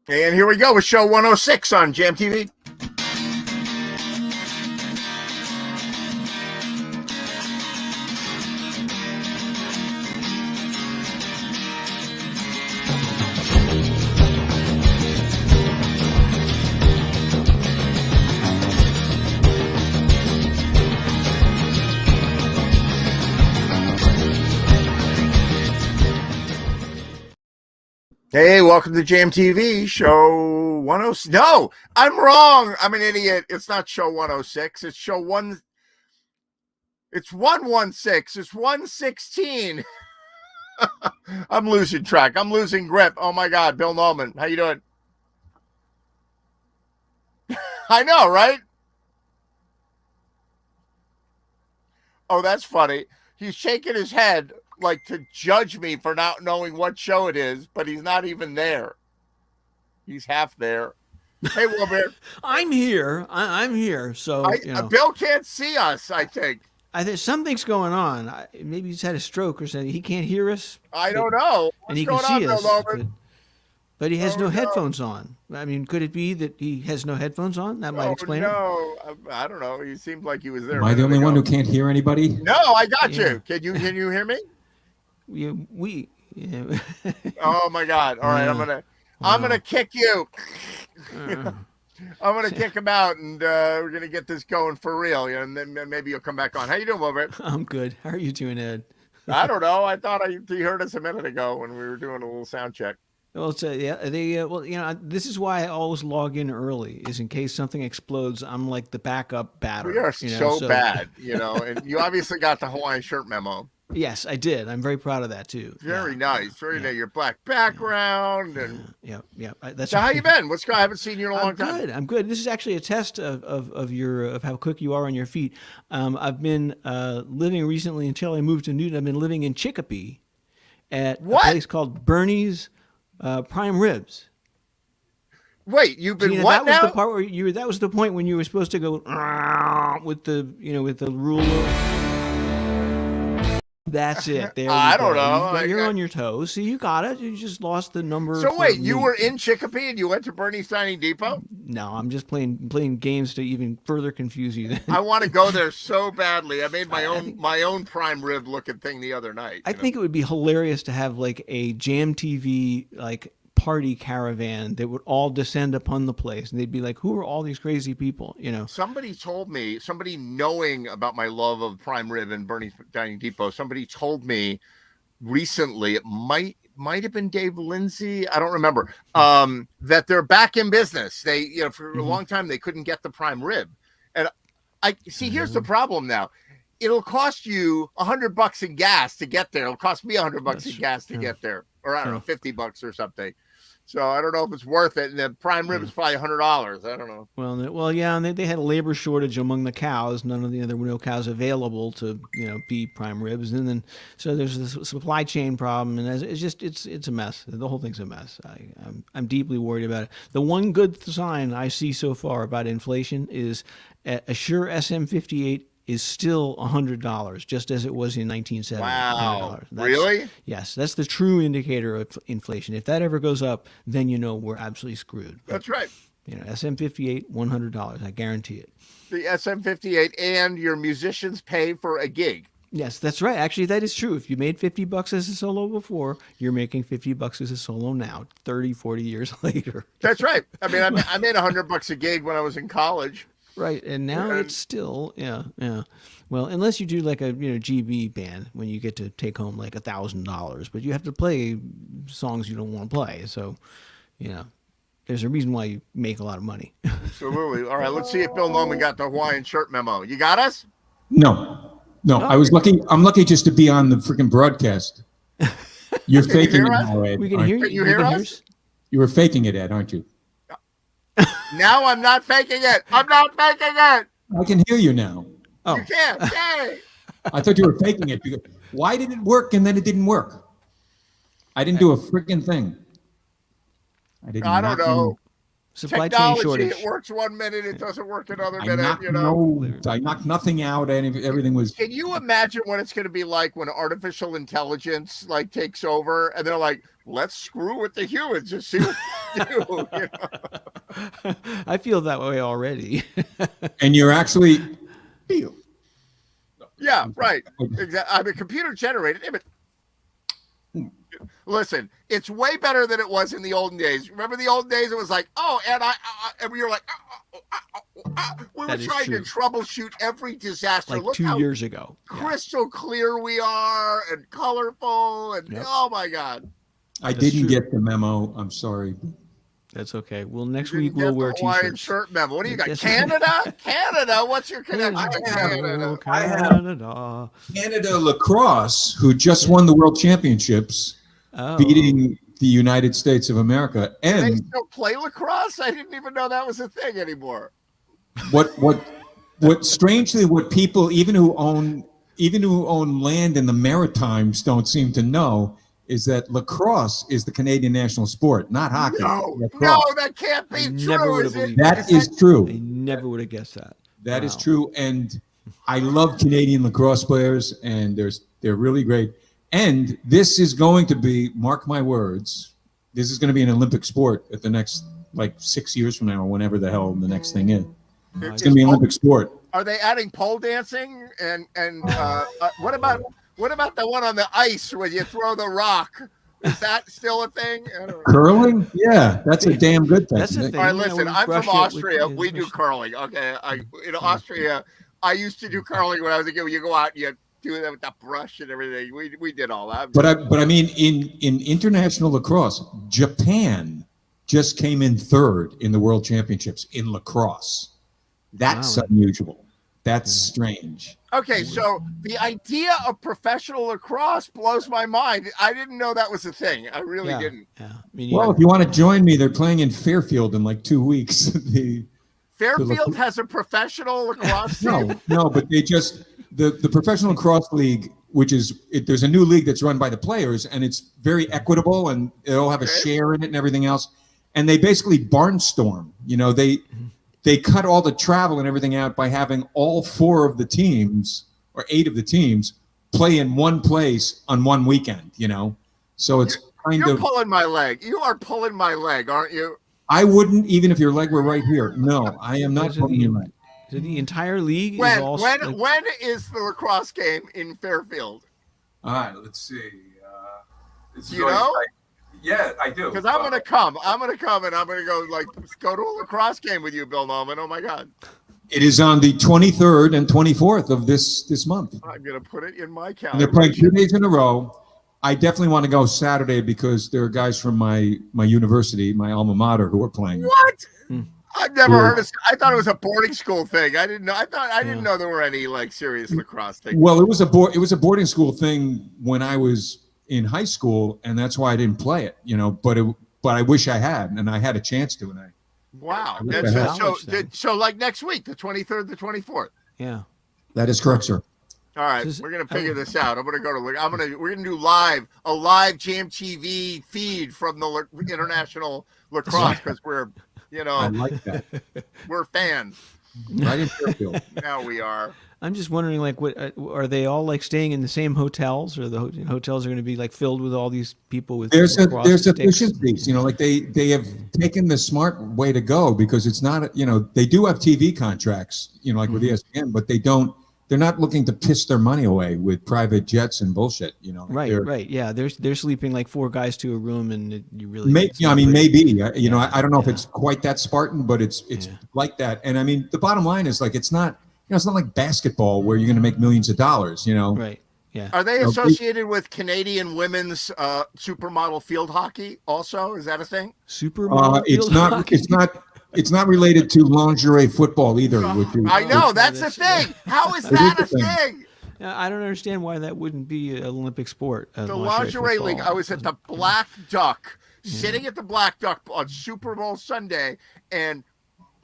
And here we go with show 106 on JamTV. Hey, welcome to JamTV Show 106. No, I'm wrong. I'm an idiot. It's not show 106. It's show 1. It's 116. It's 116. I'm losing track. I'm losing grip. Oh my God, Bill Nolan, how you doing? I know, right? Oh, that's funny. He's shaking his head like to judge me for not knowing what show it is, but he's not even there. He's half there. Hey, Wilbur. I'm here. I'm here. So Bill can't see us, I think. I think something's going on. Maybe he's had a stroke or something. He can't hear us. I don't know. And he can see us. But he has no headphones on. I mean, could it be that he has no headphones on? That might explain it. No, I don't know. He seemed like he was there. Am I the only one who can't hear anybody? No, I got you. Can you hear me? Yeah. Oh my God! All right, I'm gonna kick you. I'm gonna kick him out, and we're gonna get this going for real. And then maybe you'll come back on. How you doing, Wilbur? I'm good. How are you doing, Ed? I don't know. I thought he heard us a minute ago when we were doing a little sound check. Well, this is why I always log in early, is in case something explodes. I'm like the backup batter. We are so bad, and you obviously got the Hawaiian shirt memo. Yes, I did. I'm very proud of that too. Very nice. Very nice. Your black background and yeah. So how you been? I haven't seen you in a long time. I'm good. This is actually a test of how quick you are on your feet. I've been living recently until I moved to Newton. I've been living in Chicopee at a place called Bernie's Prime Ribs. Wait, you've been Gina, what that now? was the part where that was the point when you were supposed to go with the ruler. That's it. There I don't know. You're on your toes. So you got it. You just lost the number. So wait, you were in Chicopee and you went to Bernie's Dining Depot? No, I'm just playing games to even further confuse you. I want to go there so badly. I made my own prime rib looking thing the other night. I think it would be hilarious to have like a JamTV like party caravan that would all descend upon the place, and they'd be like, who are all these crazy people? Somebody told me, somebody knowing about my love of prime rib and Bernie's Dining Depot, somebody told me recently, it might have been Dave Lindsay, I don't remember, that they're back in business. They for a long time they couldn't get the prime rib, and I see here's the problem now. It'll cost you $100 in gas to get there. It'll cost me $100 in gas to get there, or I don't know, $50 or something. So I don't know if it's worth it. And the prime rib is probably $100. I don't know. Well, yeah, and they had a labor shortage among the cows. There were no cows available to be prime ribs, and then so there's this supply chain problem, and it's a mess. The whole thing's a mess. I'm deeply worried about it. The one good sign I see so far about inflation is a Shure SM58 is still $100, just as it was in 1970. Wow, really? Yes, that's the true indicator of inflation. If that ever goes up, then we're absolutely screwed. That's right. SM58, $100, I guarantee it. The SM58, and your musicians pay for a gig. Yes, that's right. Actually, that is true. If you made $50 as a solo before, you're making $50 as a solo now, 30, 40 years later. That's right. I mean, I made $100 a gig when I was in college. Right, and now it's still, yeah. Well, unless you do like a GB band, when you get to take home like $1,000, but you have to play songs you don't want to play. So, there's a reason why you make a lot of money. Absolutely. All right, let's see if Bill Nolan got the Hawaiian shirt memo. You got us? No. I was lucky. I'm lucky just to be on the freaking broadcast. You're faking it now, Ed. We can hear you. Can you hear us? You were faking it, Ed, aren't you? Now I'm not faking it. I'm not faking it. I can hear you now. Oh. You can't. Yay. I thought you were faking it. Why did it work and then it didn't work? I didn't do a freaking thing. I don't know. Supply Technology, chain shortage. It works one minute, it doesn't work another I minute. I knocked nothing out, and everything was. Can you imagine what it's going to be like when artificial intelligence takes over, and they're like, "Let's screw with the humans and see do. You know? I feel that way already. And you're actually Yeah, right. Exactly. I mean, computer generated. Listen, it's way better than it was in the olden days. Remember the olden days? It was like, oh, and we were like, we were trying to troubleshoot every disaster. Like Look 2 how years ago. crystal clear we are and colorful, and oh my God. I didn't get the memo. I'm sorry. That's okay. Well, next week we'll wear Hawaiian t-shirts. shirt memo. What do you got? Canada? Canada? What's your connection to Canada? Canada lacrosse, who just won the World Championships, beating the United States of America. And they still play lacrosse? I didn't even know that was a thing anymore. What strangely, what people even who own land in the Maritimes don't seem to know is that lacrosse is the Canadian national sport, not hockey. No, that can't be true. Is it? That is true. I never would have guessed that. That is true, and I love Canadian lacrosse players, and they're really great. And this is going to be, mark my words, this is going to be an Olympic sport at the next 6 years from now, or whenever the hell the next thing is. It's going to be an Olympic sport. Are they adding pole dancing? And what about the one on the ice when you throw the rock? Is that still a thing? Curling? Yeah, that's a damn good thing. That's a thing. All right, listen, I'm from Austria. We do curling. Okay, in Austria, I used to do curling when I was a kid. You go out and you do that with the brush and everything. We did all that. But I mean, in international lacrosse, Japan just came in third in the World Championships in lacrosse. That's unusual. That's strange. Okay, so the idea of professional lacrosse blows my mind. I didn't know that was a thing. I really didn't. Yeah. Well, if you want to join me, they're playing in Fairfield in 2 weeks. Fairfield has a professional lacrosse team? No, but they just the professional lacrosse league, there's a new league that's run by the players, and it's very equitable, and they'll have a share in it and everything else. And they basically barnstorm. They cut all the travel and everything out by having all 4 of the teams or 8 of the teams play in one place on one weekend, So it's You're pulling my leg. You are pulling my leg, aren't you? I wouldn't, even if your leg were right here. No, I am not pulling your leg. So the entire league when is the lacrosse game in Fairfield? All right, let's see. Yeah, I do. Because I'm going to come. I'm going to come, and I'm going to go to a lacrosse game with you, Bill Noman. Oh, my God. It is on the 23rd and 24th of this month. I'm going to put it in my calendar. And they're playing 2 days in a row. I definitely want to go Saturday because there are guys from my university, my alma mater, who are playing. What? I've never heard of. I thought it was a boarding school thing. I didn't know. I didn't know there were any serious lacrosse things. Well, it was a boarding school thing when I was in high school, and that's why I didn't play it. But I wish I had, and I had a chance to. Wow. So next week, the 23rd, the 24th. Yeah. That is correct, sir. All right, we're gonna figure this out. We're gonna do a live JamTV feed from the international lacrosse because we're, I like that. We're fans. Right in Fairfield. Now we are. I'm just wondering, what are they all staying in the same hotels, or the hotels are going to be filled with all these people with? There's efficiencies, they have taken the smart way to go because it's not, they do have TV contracts, with ESPN, but they're not looking to piss their money away with private jets and bullshit, Right. Yeah, they're sleeping 4 guys to a room, and you really. Maybe. I don't know if it's quite that Spartan, but it's like that. And I mean, the bottom line is it's not. It's not like basketball where you're going to make millions of dollars. Right. Yeah. Are they associated with Canadian women's supermodel field hockey? Also, is that a thing? Supermodel field hockey? It's not related to lingerie football either. I know that's a thing. How is that a thing? I don't understand why that wouldn't be an Olympic sport. The lingerie league. I was at the Black Duck, sitting at the Black Duck on Super Bowl Sunday, and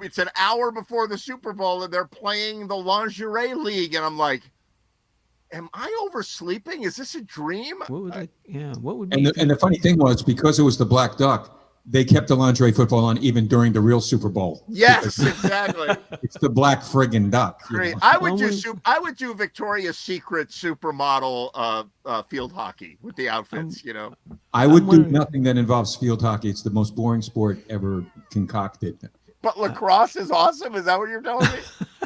it's an hour before the Super Bowl, and they're playing the lingerie league, and I'm like, am I oversleeping? Is this a dream? What would be? And the funny thing was, because it was the Black Duck, they kept the lingerie football on even during the real Super Bowl. Yes, exactly. It's the black friggin' duck. Great. Know? I would do Victoria's Secret supermodel field hockey with the outfits. I would do nothing that involves field hockey. It's the most boring sport ever concocted. But lacrosse is awesome. Is that what you're telling me?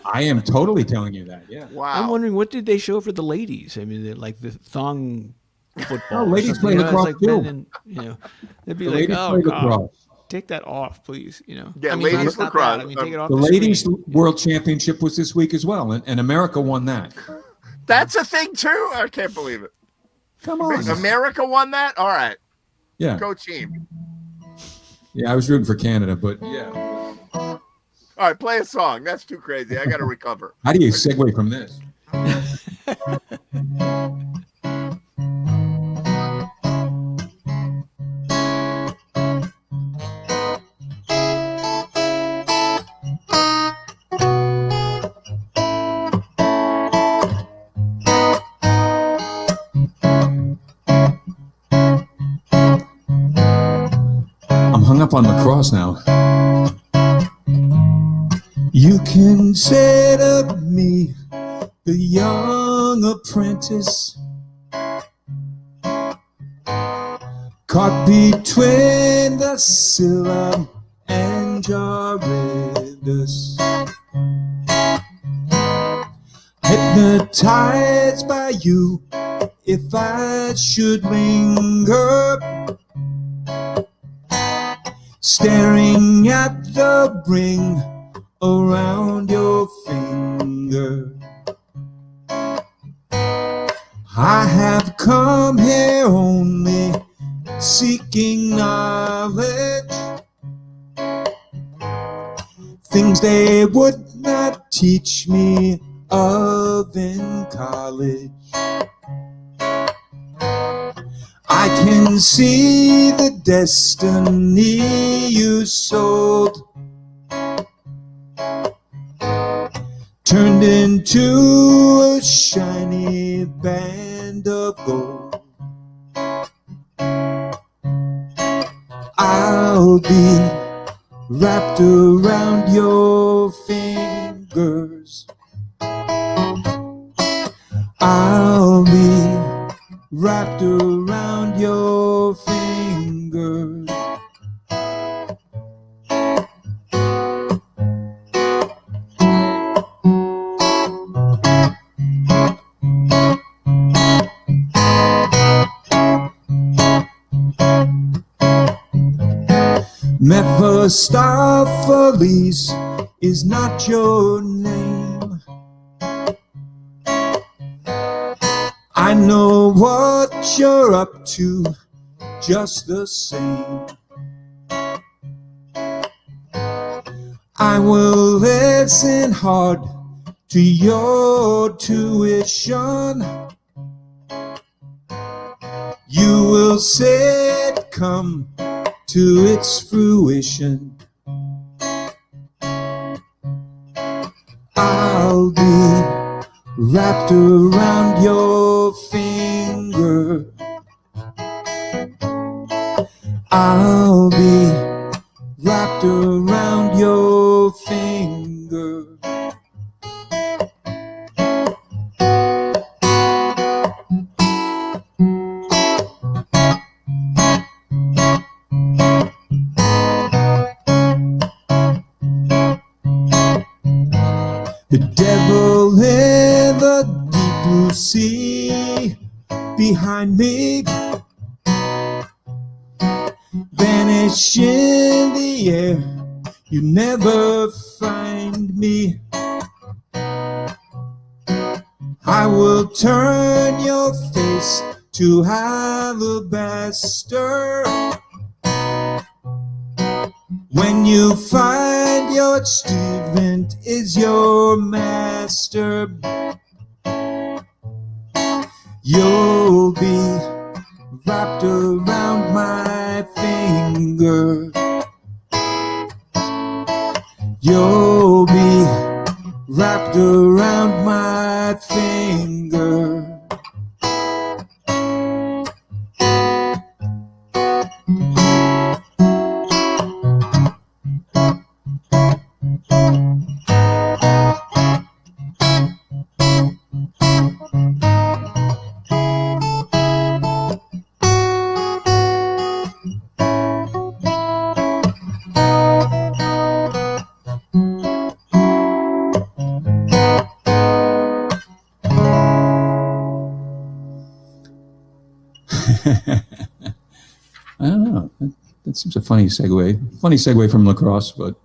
I am totally telling you that. Yeah. Wow. I'm wondering, what did they show for the ladies? I mean, like the thong football. Oh, ladies play lacrosse too. And, they'd be The like, ladies "Oh play God, lacrosse. take that off, please." Yeah, I mean, ladies not lacrosse. that. I mean, take it off The the ladies screen. World Championship was this week as well, and America won that. That's a thing too. I can't believe it. Come on. America won that. All right. Yeah. Go team. Yeah, I was rooting for Canada, but yeah. All right, play a song. That's too crazy. I got to recover. How do you segue from this? I'm hung up on lacrosse now. You consider me the young apprentice, caught between the Scylla and Charybdis, hypnotized by you. If I should linger, staring at the ring around your finger, I have come here only seeking knowledge, things they would not teach me of in college. I can see the destiny you sold, turned into a shiny band of gold. I'll be wrapped around your fingers. I'll be wrapped around your fingers. Mephistopheles is not your name. I know what you're up to just the same. I will listen hard to your tuition. You will say it come to its fruition. I'll be wrapped around your finger. I'll be wrapped around your finger. The devil in the deep blue sea behind me, vanish in the air, you never find me. I will turn your face to alabaster when you find your student is your master. You'll be wrapped around my finger. You'll be wrapped around my finger. that seems a funny segue. Funny segue from lacrosse, but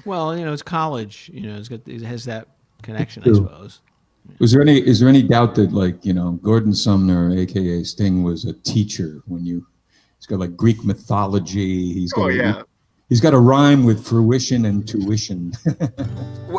Well, it's college. It has that connection, I True. suppose. is there any doubt that, like, Gordon Sumner, aka Sting, was a teacher? He's got like Greek mythology. He's got a rhyme with fruition and tuition.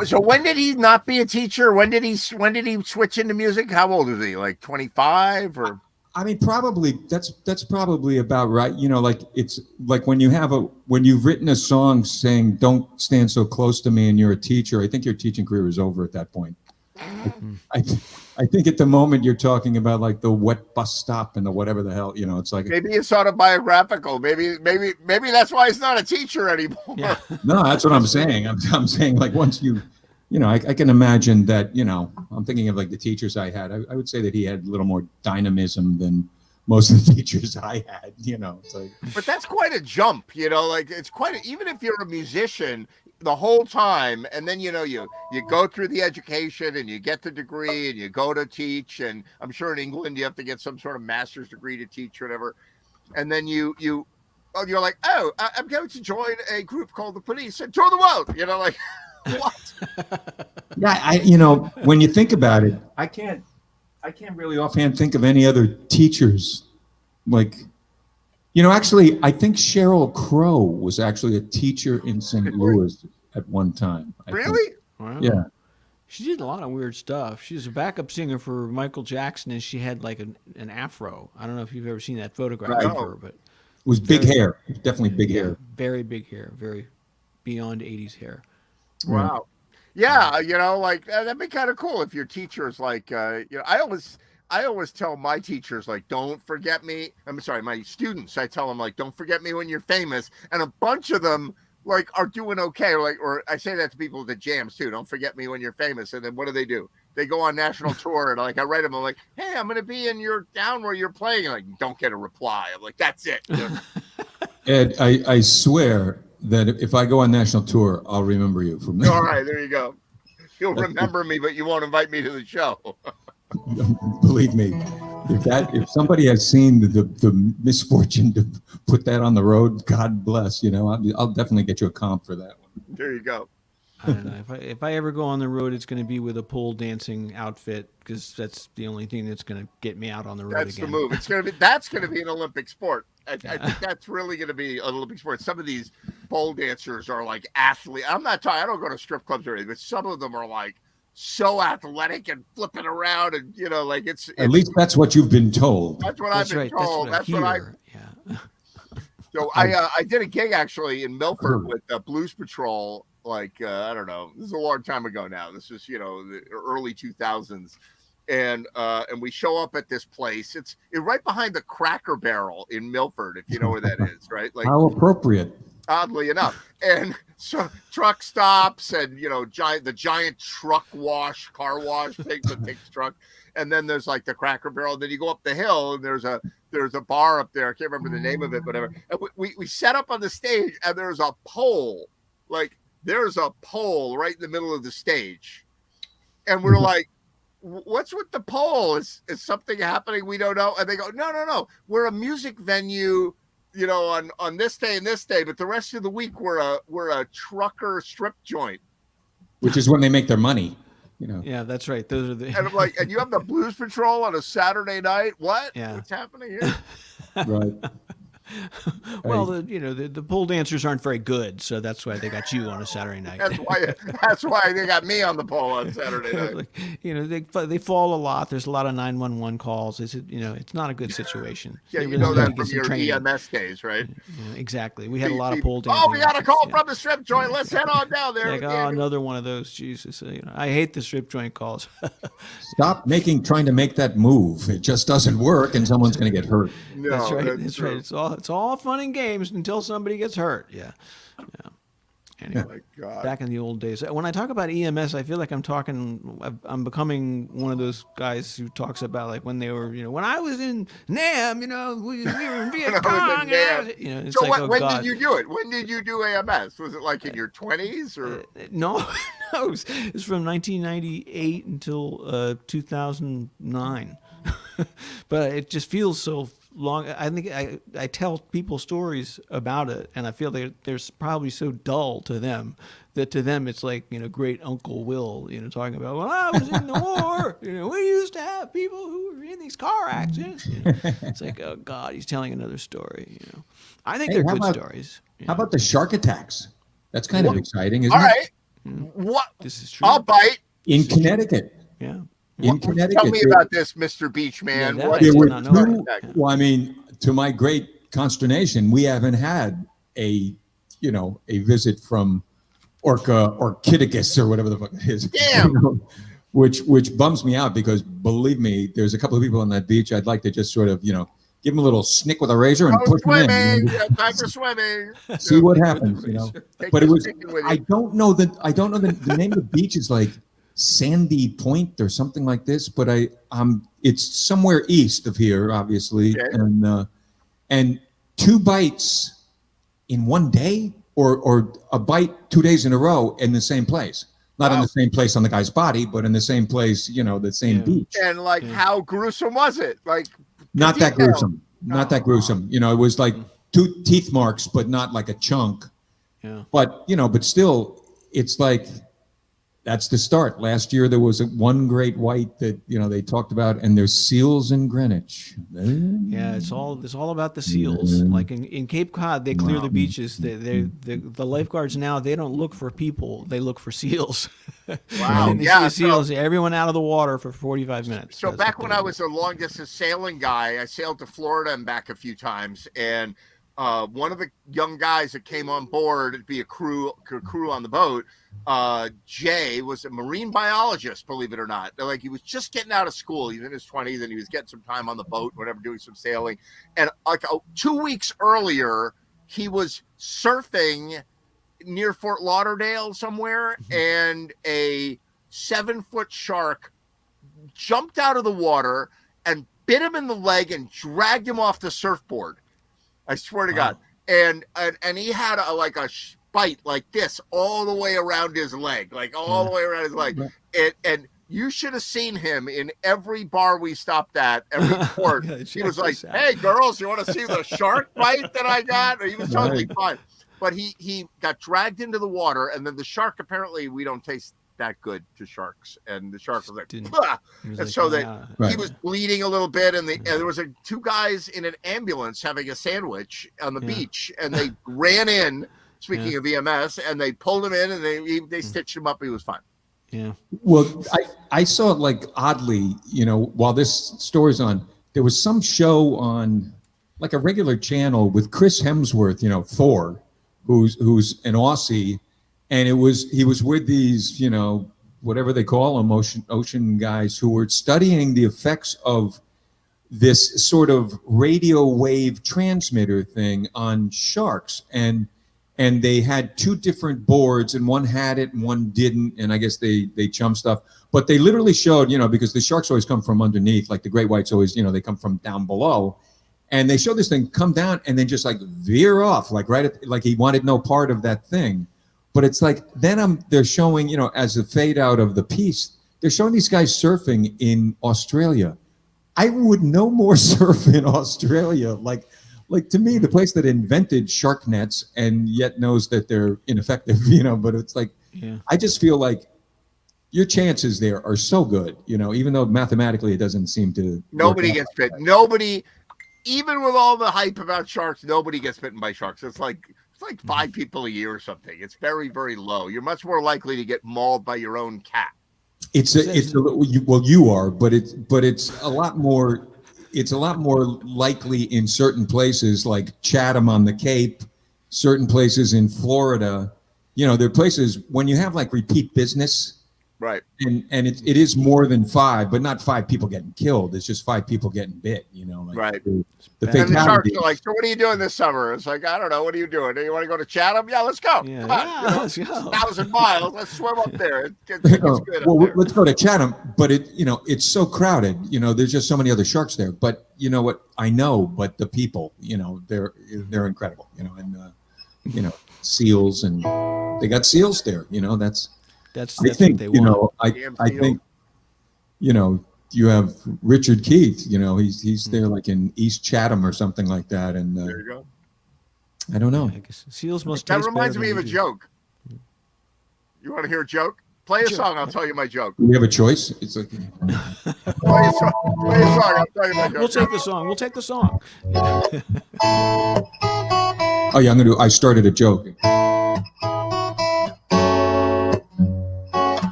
So when did he not be a teacher? When did he switch into music? How old is he? Like 25 or? I mean, probably that's probably about right. Like, it's like when you've written a song saying "Don't stand so close to me" and you're a teacher. I think your teaching career is over at that point. I think at the moment you're talking about like the wet bus stop and the whatever the hell, it's like, Maybe it's autobiographical. Maybe that's why he's not a teacher anymore. Yeah. no, that's what I'm saying. I'm saying, like, once I can imagine that, I'm thinking of like the teachers I had. I would say that he had a little more dynamism than most of the teachers I had, It's like, But that's quite a jump, like it's even if you're a musician the whole time, and then you go through the education and you get the degree and you go to teach, and I'm sure in England you have to get some sort of master's degree to teach or whatever, and then you're like, oh, I'm going to join a group called the Police and tour the world, like what? Yeah, when you think about it, I can't really offhand think of any other teachers. Like, actually, I think Sheryl Crow was actually a teacher in St. Louis at one time. Really? Wow. Yeah. She did a lot of weird stuff. She was a backup singer for Michael Jackson, and she had like an afro. I don't know if you've ever seen that photograph of her, but It was big hair. It was definitely big hair. very big hair, very beyond 80s hair. Wow. Yeah, like that'd be kind of cool if your teacher's like, I always tell my teachers, like, don't forget me. I'm sorry, my students, I tell them, like, don't forget me when you're famous. And a bunch of them, like, are doing okay. Or I say that to people at the jams too. Don't forget me when you're famous. And then what do? They go on national tour, and like I write them, I'm like, hey, I'm going to be in your town where you're playing. And like, don't get a reply. I'm like, that's it. Ed, I swear that if I go on national tour, I'll remember you from there. All right, there you go. You'll remember me, but you won't invite me to the show. Believe me, if somebody has seen the misfortune to put that on the road, God bless. I'll definitely get you a comp for that one. There you go. I don't know. If I ever go on the road, it's going to be with a pole dancing outfit, because that's the only thing that's going to get me out on the road That's again. the move. That's going to be an Olympic sport. I think that's really going to be an Olympic sport. Some of these pole dancers are like athletes. I'm not talking. I don't go to strip clubs or anything, but some of them are like so athletic and flipping around, and like it's At least that's what you've been told. That's what I've been told. That's what I hear. Yeah. So I did a gig actually in Milford with Blues Patrol. Like I don't know, this is a long time ago now. This is the early 2000s, and we show up at this place. It's right behind the Cracker Barrel in Milford, if you know where that is, right? Like, how appropriate. Oddly enough, and so truck stops, and the giant car wash takes truck, and then there's like the Cracker Barrel. Then you go up the hill, and there's a bar up there. I can't remember the name of it, whatever. And we set up on the stage, and there's a pole, right in the middle of the stage, and we're like, what's with the pole? Is something happening we don't know? And they go, no, we're a music venue, on this day and this day, but the rest of the week we're a trucker strip joint, which is when they make their money. Yeah, that's right. Those are the. And I'm like, and you have the Blues Patrol on a Saturday night? What? Yeah. What's happening here? Right. Well, the pole dancers aren't very good, so that's why they got you on a Saturday night. That's why they got me on the pole on Saturday night. Like, they fall a lot. There's a lot of 911 calls. It's not a good situation. Yeah, They you really know need to that get from some your training. EMS days, right? Yeah, exactly. We had a lot of pole dancing. Oh, we got a call outfits, from the strip joint. Let's head on down there. Like, another one of those. Jesus, I hate the strip joint calls. Stop trying to make that move. It just doesn't work, and someone's going to get hurt. No, That's right. That's true. right. It's all fun and games until somebody gets hurt. Yeah. Anyway, Oh my God. back in the old days. When I talk about EMS, I feel like I'm becoming one of those guys who talks about like when they were, when I was in Nam, we were in Viet Cong. It's So like, when God. did you do it? When did you do AMS? Was it like in your 20s or? No, it's from 1998 until 2009. But it just feels so long. I think I tell people stories about it, and I feel they're probably so dull to them that to them it's like, great Uncle Will, talking about, well, I was in the war. We used to have people who were in these car accidents. It's like, oh God, he's telling another story. I think they're good stories. How about the shark attacks? That's kind of exciting, isn't All it? right. What? This is true. I'll bite. In Connecticut. Yeah. In Connecticut. Tell me about this, Mr. Beachman. Yeah, that What I There did were not know. well, I mean, to my great consternation, we haven't had a visit from Orchidicus or whatever the fuck it is. Damn. Which bums me out because believe me, there's a couple of people on that beach. I'd like to just sort of, give them a little snick with a razor and put them in. Time for swimming. See what happens, Take But it this was. chicken with you. I don't know the name of the beach is like Sandy Point or something like this, but it's somewhere east of here, obviously, Okay. and 2 bites in one day, or a bite 2 days in a row in the same place. Not in the same place on the guy's body, but in the same place, the same beach. And how gruesome was it? Like, Not that detail. gruesome. Not that gruesome. It was like 2 teeth marks, but not like a chunk. Yeah. But but still, it's like that's the start. Last year there was one great white that they talked about, and there's seals in Greenwich. Yeah, it's all about the seals. Like in Cape Cod, they clear the beaches. The lifeguards now, they don't look for people; they look for seals. Wow. And they see the seals. Everyone out of the water for 45 minutes. So back when I was a long distance sailing guy, I sailed to Florida and back a few times, and one of the young guys that came on board to be a crew on the boat, Jay, was a marine biologist, believe it or not. Like, he was just getting out of school. He's in his 20s and he was getting some time on the boat, whatever, doing some sailing. And like 2 weeks earlier, he was surfing near Fort Lauderdale somewhere, and a 7-foot shark jumped out of the water and bit him in the leg and dragged him off the surfboard. I swear to God. And he had a bite like this all the way around his leg, And you should have seen him in every bar we stopped at, every port. He was like, "Hey, girls, you want to see the shark bite that I got?" He was totally fine. But he got dragged into the water, and then the shark, apparently we don't taste that good to sharks, and the shark was like, he was bleeding a little bit, and there was 2 guys in an ambulance having a sandwich on the beach, and they ran in, speaking of EMS, and they pulled him in, and they stitched him up. He was fine. Yeah. Well, I saw it like oddly, while this story's on, there was some show on like a regular channel with Chris Hemsworth, Thor, who's an Aussie. And he was with these, whatever they call them, ocean guys who were studying the effects of this sort of radio wave transmitter thing on sharks. And they had 2 different boards, and one had it and one didn't. And I guess they chump stuff. But they literally showed, because the sharks always come from underneath, like the great whites always, they come from down below. And they showed this thing come down and then just like veer off, like like he wanted no part of that thing. But it's like, then they're showing, as a fade out of the piece, they're showing these guys surfing in Australia. I would no more surf in Australia. Like to me, the place that invented shark nets and yet knows that they're ineffective, but it's like, I just feel like your chances there are so good, even though mathematically it doesn't seem to. Nobody gets bit. Nobody, even with all the hype about sharks, nobody gets bitten by sharks. It's like 5 people a year or something. It's very, very low. You're much more likely to get mauled by your own cat. You are, but it's a lot more. It's a lot more likely in certain places like Chatham on the Cape, certain places in Florida. There are places when you have like repeat business. Right. And it is more than 5, but not 5 people getting killed. It's just 5 people getting bit, right. The and the sharks fatality. are like, "So what are you doing this summer?" It's like, "I don't know. What are you doing? Do you want to go to Chatham? Yeah, let's go. Yeah, Come on. let's go. 1,000 miles. Let's swim up there. It's good up there." Let's go to Chatham, but it's so crowded. There's just so many other sharks there. But you know what? I know, but the people, they're incredible. And seals, and they got seals there. That's I think what they want. I think you have Richard Keith. You know, he's there like in East Chatham or something like that. And There you go. I don't know. I guess Seals must That taste reminds better me of than a you do. joke. You want to hear a joke? Play a Sure. song. I'll tell you my joke. Do we have a choice? It's like, Play a song. Play a song. I'll tell you my joke. We'll take the song. We'll take the song. oh yeah, I started a joke.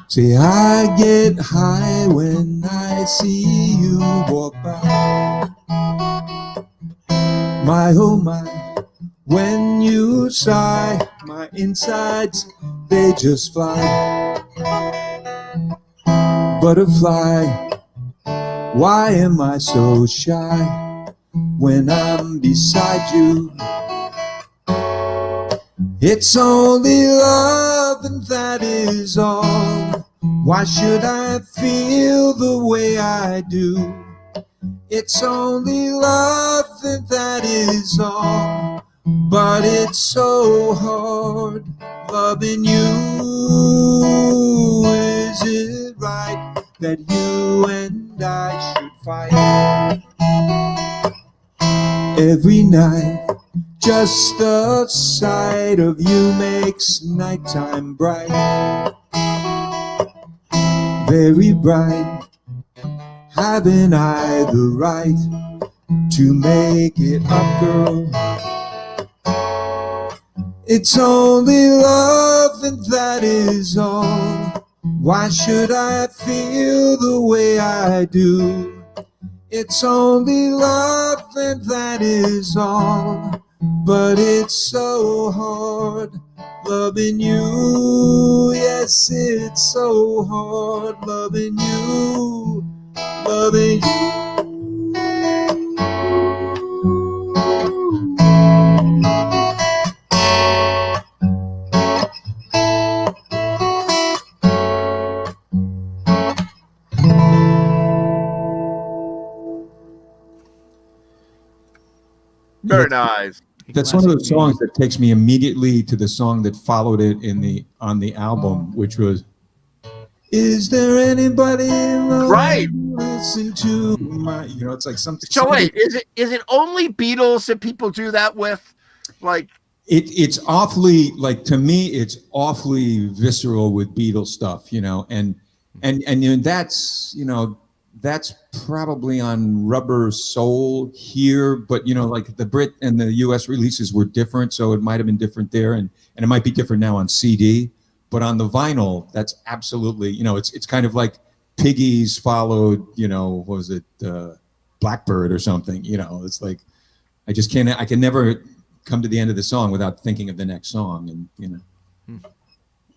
See, I get high when I see you walk by. My oh my, when you sigh, my insides, they just fly. Butterfly, why am I so shy when I'm beside you? It's only love and that is all. Why should I feel the way I do? It's only love and that is all. But it's so hard loving you. Is it right that you and I should fight every night? Just the sight of you makes nighttime bright, very bright. Haven't I the right to make it up, girl? It's only love and that is all. Why should I feel the way I do? It's only love and that is all. But it's so hard loving you. Yes, it's so hard loving you. Loving you. Very nice. That's one of those songs that takes me immediately to the song that followed it on the album, which was "Is there anybody Right. listen to my?" You know, it's like something. So wait, is it only Beatles that people do that with? Like it's awfully, like, to me, it's awfully visceral with Beatles stuff, you know, and you know, that's probably on Rubber Soul here, but you know, like the Brit and the US releases were different, so it might have been different there, and it might be different now on CD, but on the vinyl, that's absolutely, you know, it's kind of like Piggies followed, you know, what was it, Blackbird or something, you know, it's like, I can never come to the end of the song without thinking of the next song, and you know.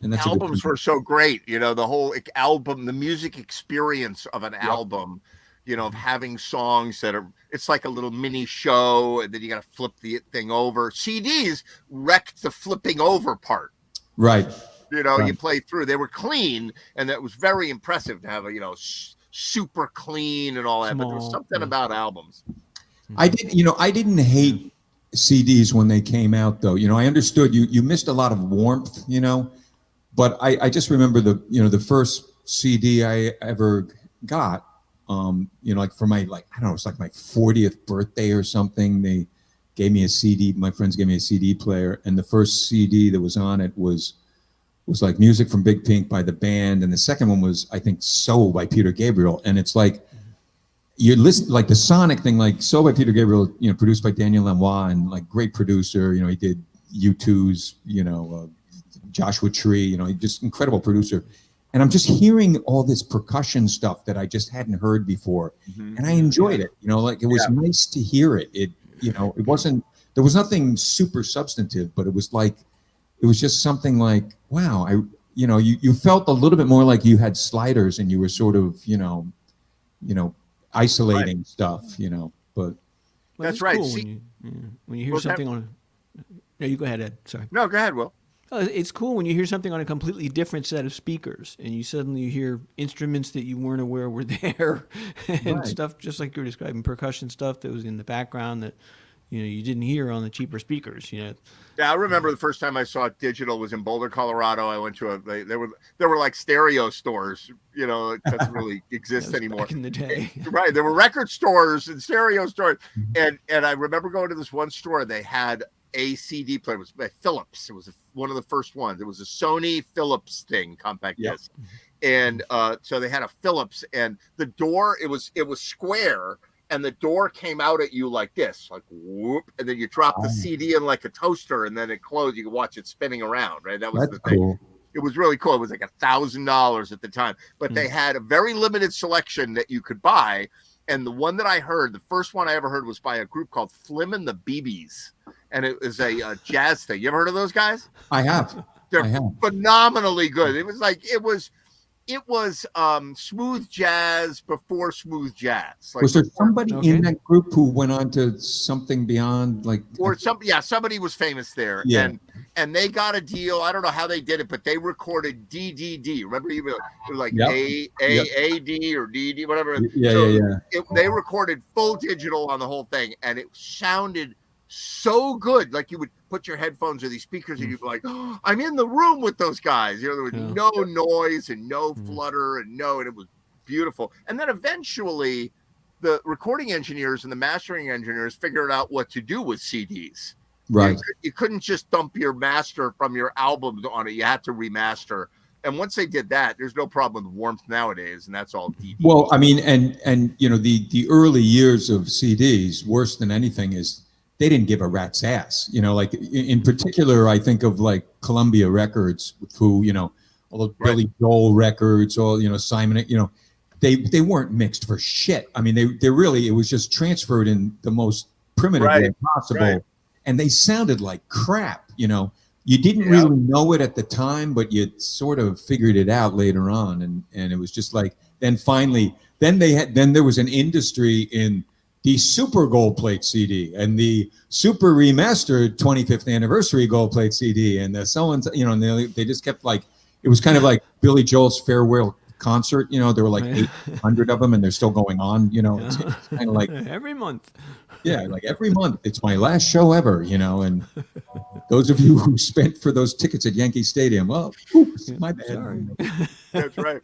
And that's albums were so great, you know, the whole album, the music experience of an album, you know, of having songs that are, it's like a little mini show, and then you got to flip the thing over. CDs wrecked the flipping over part. Right. You know, Right. You play through, they were clean, and that was very impressive to have a, you know, super clean and all that, but there was something about albums. I didn't hate CDs when they came out, though. You know, I understood you missed a lot of warmth, you know. But I just remember the first CD I ever got, you know, like for my, like, I don't know, it's like my 40th birthday or something. They gave me a CD. My friends gave me a CD player, and the first CD that was on it was like Music from Big Pink by the band, and the second one was, I think, So by Peter Gabriel. And it's like, you listen, like the sonic thing, like So by Peter Gabriel, you know, produced by Daniel Lanois, and like great producer. You know, he did U2's, you know, Joshua Tree, you know, just incredible producer. And I'm just hearing all this percussion stuff that I just hadn't heard before. Mm-hmm. And I enjoyed it, you know, like it was nice to hear it. It, you know, it wasn't, there was nothing super substantive, but it was like, it was just something like, wow, you know, you felt a little bit more like you had sliders and you were sort of, you know, isolating stuff, you know, but. Well, that's right. Cool when you hear something on, no, you go ahead, Ed, sorry. No, go ahead, Will. It's cool when you hear something on a completely different set of speakers, and you suddenly hear instruments that you weren't aware were there, and stuff just like you were describing, percussion stuff that was in the background that you didn't hear on the cheaper speakers. Yeah, I remember the first time I saw it digital was in Boulder, Colorado. I went to there were like stereo stores, that doesn't really exist anymore. Back in the day. Right. There were record stores and stereo stores. And I remember going to this one store. They had a CD player. It was by Philips. It was one of the first ones. It was a Sony Philips thing, compact disc. And so they had a Philips, and the door, it was square, and the door came out at you like this, like whoop, and then you drop the CD in like a toaster, and then it closed. You could watch it spinning around, right? That was the thing. Cool. It was really cool. It was like $1,000 at the time, but they had a very limited selection that you could buy. And the one that I heard, the first one I ever heard, was by a group called Flim and the BBs, and it was a jazz thing. You ever heard of those guys? I have. They're phenomenally good. It was smooth jazz before smooth jazz. Was there somebody in that group who went on to something beyond, like, or somebody was famous there, and they got a deal. I don't know how they did it, but they recorded DDD. Remember, you were like AAD or DD, whatever. They recorded full digital on the whole thing, and it sounded so good. Like you would put your headphones or these speakers and you'd be like, oh, I'm in the room with those guys. There was no noise and no flutter and it was beautiful. And then eventually the recording engineers and the mastering engineers figured out what to do with CDs. Right. You couldn't just dump your master from your album on it. You had to remaster. And once they did that, there's no problem with warmth nowadays, and that's all DVD. Well, I mean, and the early years of CDs, worse than anything, is they didn't give a rat's ass. Like in particular, I think of like Columbia Records, who, all the Billy Joel records, all, Simon, they weren't mixed for shit. I mean, they really, it was just transferred in the most primitive way possible. Right. And they sounded like crap, You didn't really know it at the time, but you sort of figured it out later on. And it was just like, then there was an industry in the super gold plate CD and the super remastered 25th anniversary gold plate CD and the so and and they just kept, like, it was kind of like Billy Joel's farewell concert. There were like 800 of them and they're still going on. It's kind of like every month. Yeah, like every month. It's my last show ever. And those of you who spent for those tickets at Yankee Stadium, well, oops, my bad. Sorry. That's right.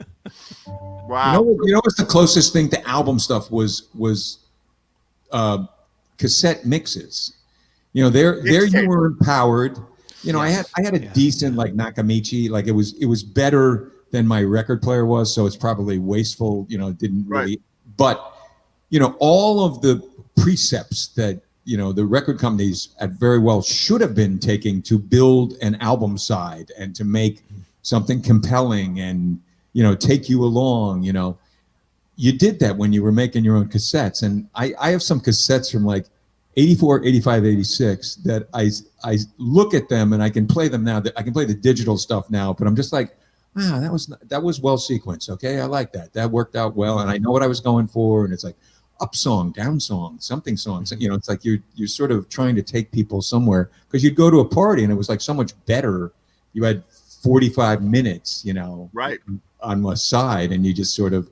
Wow. You know what's the closest thing to album stuff was cassette mixes. There you were empowered. I had a decent, like, Nakamichi. Like it was better than my record player was, so it's probably wasteful. It didn't really. But all of the precepts that the record companies at very well should have been taking to build an album side and to make something compelling and take you along. You did that when you were making your own cassettes. And I have some cassettes from like 84, 85, 86 that I look at them and I can play them now. I can play the digital stuff now, but I'm just like, wow, that was well sequenced. Okay, I like that. That worked out well. And I know what I was going for. And it's like up song, down song, something songs. It's like you're sort of trying to take people somewhere, because you'd go to a party and it was like so much better. You had 45 minutes, on one side, and you just sort of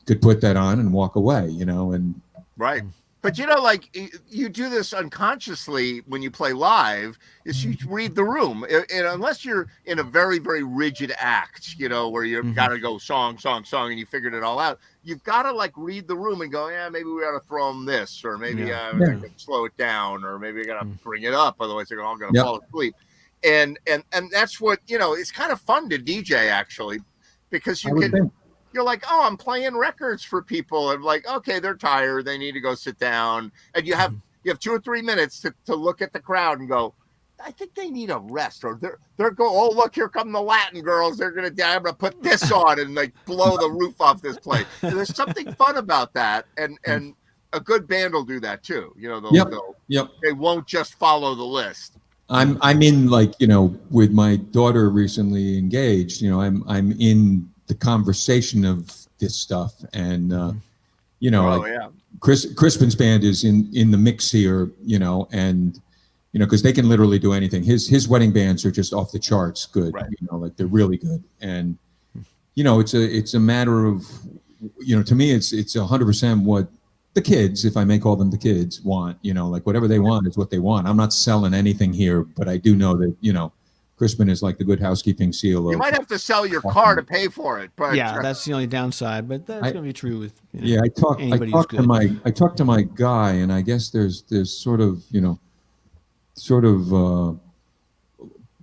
could put that on and walk away, and right. But like you do this unconsciously when you play live, is you read the room, and unless you're in a very, very rigid act, where you've got to go song, and you figured it all out. You've got to, like, read the room and go, maybe we got to throw them this, or maybe I can slow it down, or maybe I got to bring it up, otherwise they're all going to fall asleep. And that's what it's kind of fun to DJ, actually, because you're like, oh, I'm playing records for people, and like, okay, they're tired, they need to go sit down, and you have 2 or 3 minutes to look at the crowd and go, I think they need a rest, or they're oh, look, here come the Latin girls, they're gonna die, I'm gonna put this on and like blow the roof off this place. And there's something fun about that, and a good band will do that too. They won't just follow the list. I'm in, like, with my daughter recently engaged, I'm in the conversation of this stuff, and Crispin's band is in the mix here, and because they can literally do anything. His wedding bands are just off the charts good, like they're really good, and it's a matter of, to me it's 100% what the kids, if I may call them the kids, want, like whatever they want is what they want. I'm not selling anything here, but I do know that, Crispin is like the good housekeeping seal You of. might have to sell your car to pay for it, but Yeah, that's the only downside, but that's going to be true with I anybody who's good. talked to my guy, and I guess there's sort of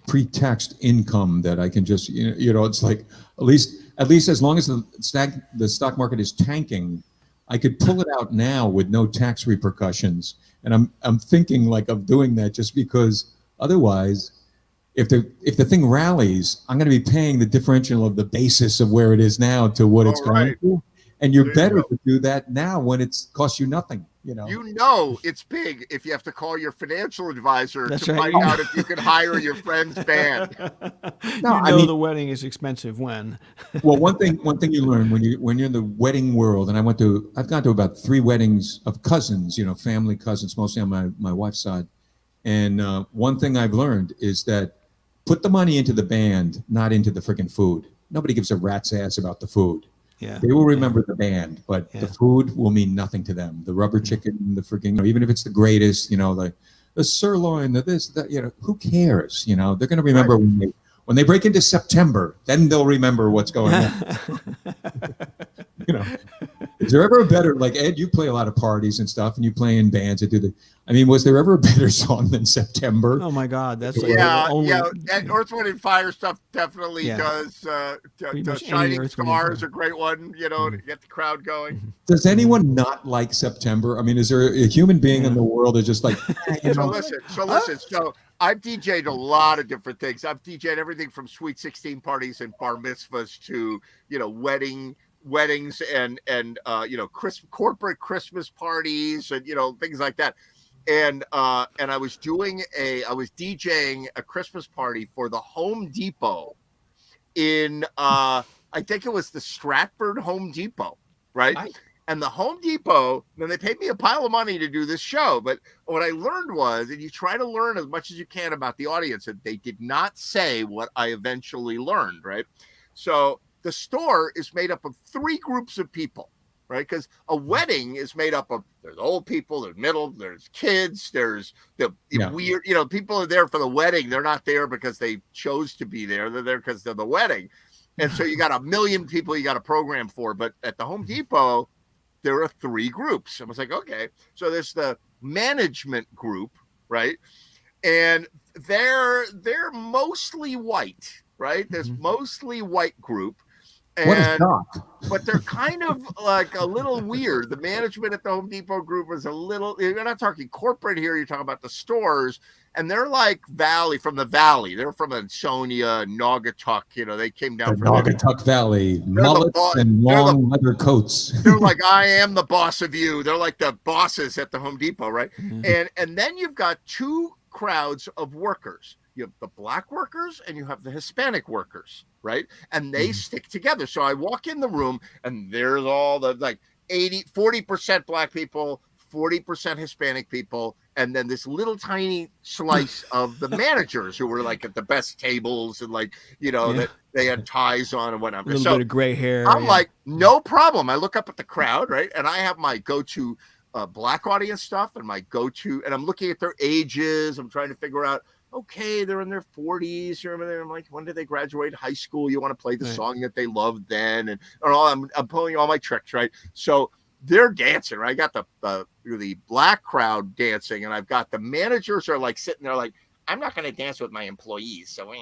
pre-taxed income that I can just it's like at least as long as the stock market is tanking, I could pull it out now with no tax repercussions, and I'm thinking like of doing that just because otherwise, if the thing rallies, I'm going to be paying the differential of the basis of where it is now to what it's going to, and you're better to do that now when it's costs you nothing. It's big if you have to call your financial advisor to find out if you can hire your friend's band. No, the wedding is expensive when. Well, one thing you learn when you're in the wedding world, and I've gone to about 3 weddings of cousins, family cousins, mostly on my wife's side. And one thing I've learned is that put the money into the band, not into the freaking food. Nobody gives a rat's ass about the food. Yeah. They will remember the band, but the food will mean nothing to them. The rubber chicken, the freaking, even if it's the greatest, the sirloin, the this, that, who cares? They're going to remember when they break into September, then they'll remember what's going on. Is there ever a better, like Ed, you play a lot of parties and stuff, and you play in bands that do was there ever a better song than September? Oh my God, that's that Earth, Wind and Fire stuff definitely does. Shining Star is a great one, to get the crowd going. Does anyone not like September? Is there a human being in the world that's just like? So listen. So I've DJ'd a lot of different things. I've DJ'd everything from Sweet 16 parties and bar mitzvahs to weddings and corporate Christmas parties and things like that. And I was DJing a Christmas party for the Home Depot in I think it was the Stratford Home Depot, right? And the Home Depot, then they paid me a pile of money to do this show. But what I learned was, and you try to learn as much as you can about the audience, and they did not say what I eventually learned, right? So the store is made up of 3 groups of people, right? Because a wedding is made up of, there's old people, there's middle, there's kids, there's the weird, people are there for the wedding. They're not there because they chose to be there. They're there because they're the wedding. And so you got a million people you got a program for. But at the Home Depot, there are 3 groups. I was like, okay. So there's the management group, right? And they're mostly white, right? There's mostly white group. And, but they're kind of like a little weird. The management at the Home Depot group is a little, you're not talking corporate here, you're talking about the stores, and they're like from the Valley. They're from Ansonia, Naugatuck, they came down from Naugatuck Valley, mullets and long leather coats. They're like, I am the boss of you. They're like the bosses at the Home Depot, right? And then you've got 2 crowds of workers. You have the black workers and you have the Hispanic workers, right? And they stick together. So I walk in the room and there's all the 40% black people, 40% Hispanic people, and then this little tiny slice of the managers who were like at the best tables and that they had ties on and whatnot. A little bit of gray hair. I'm like, no problem. I look up at the crowd, right? And I have my go-to black audience stuff and my go-to, and I'm looking at their ages. I'm trying to figure out, okay, they're in their 40s. I'm like, when did they graduate high school? You want to play the song that they loved then, and I'm pulling all my tricks, right? So they're dancing, right? I got the black crowd dancing, and I've got the managers are like sitting there, like, I'm not going to dance with my employees, so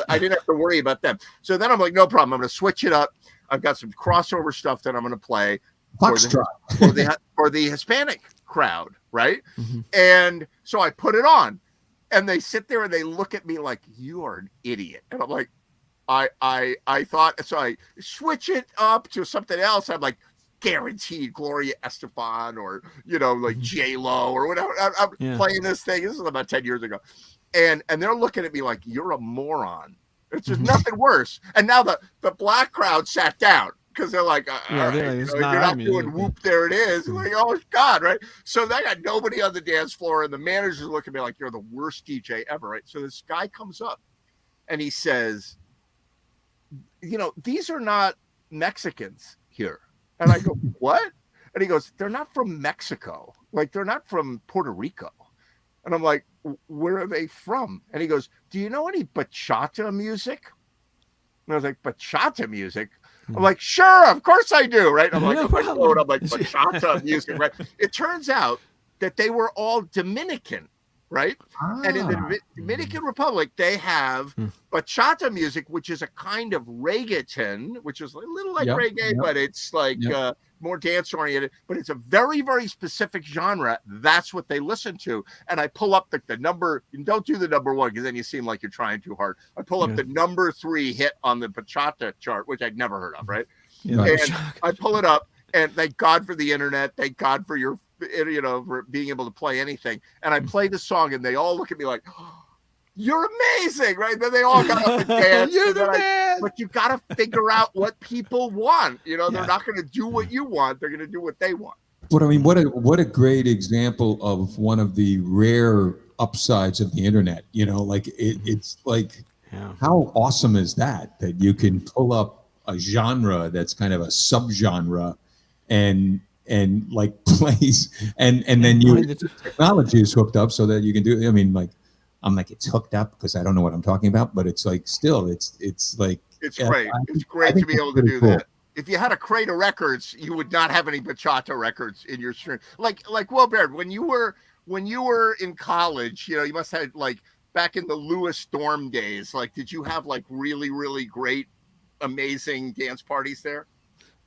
I didn't have to worry about them. So then I'm like, no problem. I'm going to switch it up. I've got some crossover stuff that I'm going to play for the Hispanic crowd, right? And so I put it on. And they sit there and they look at me like, you are an idiot. And I'm like, I thought, so I switch it up to something else. I'm like, guaranteed Gloria Estefan or, like J-Lo or whatever. I'm playing this thing. This is about 10 years ago. And they're looking at me like, you're a moron. It's just nothing worse. And now the black crowd sat down. Because they're like, you're not doing whoop, there it is. Like, oh, God, right? So they got nobody on the dance floor, and the manager's looking at me like, you're the worst DJ ever, right? So this guy comes up, and he says, these are not Mexicans here. And I go, what? And he goes, they're not from Mexico. Like, they're not from Puerto Rico. And I'm like, where are they from? And he goes, do you know any bachata music? And I was like, bachata music? I'm like, sure, of course I do, right? I'm like, I'm like bachata music, right? It turns out that they were all Dominican, right? And in the Dominican Republic, they have bachata music, which is a kind of reggaeton, which is a little like reggae, but it's like more dance oriented. But it's a very, very specific genre. That's what they listen to. And I pull up the number. Don't do the number one because then you seem like you're trying too hard. I pull up the number 3 hit on the bachata chart, which I'd never heard of, right? And I pull it up, and thank God for the internet. Thank God for your, for being able to play anything. And I play the song, and they all look at me like, oh, you're amazing, right? Then they all got up and danced. You're the man. But you got to figure out what people want. They're not going to do what you want. They're going to do what they want. But I mean, what a great example of one of the rare upsides of the internet. It's like, how awesome is that you can pull up a genre that's kind of a subgenre and like plays and then technology is hooked up so that you can do. I mean, like, I'm like, it's hooked up because I don't know what I'm talking about, but it's like still it's great. It's great to be able to do that. If you had a crate of records, you would not have any bachata records in your stream. Like Will Baird, when you were in college, you must have like back in the Lewis Storm days. Like, did you have like really, really great, amazing dance parties there?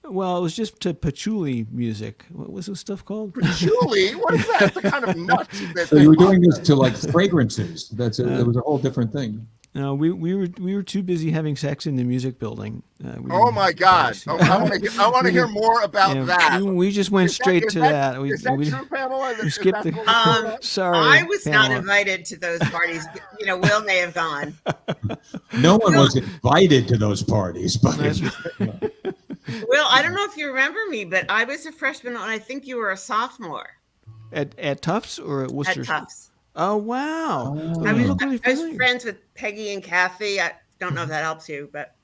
Well, it was just to patchouli music. What was this stuff called? Patchouli? What is that? The kind of nuts. So you were doing this to like fragrances. That was a whole different thing. No, we were too busy having sex in the music building. Oh my God! I want to hear more about that. We just went straight to that. Is that true, Pamela? We skipped the. Sorry, I was Pamela. not invited to those parties. Will may have gone. No one was invited to those parties, but. Will, I don't know if you remember me, but I was a freshman, and I think you were a sophomore. At Tufts or at Worcester? At Tufts. Oh wow! I was friends with Peggy and Kathy. I don't know if that helps you, but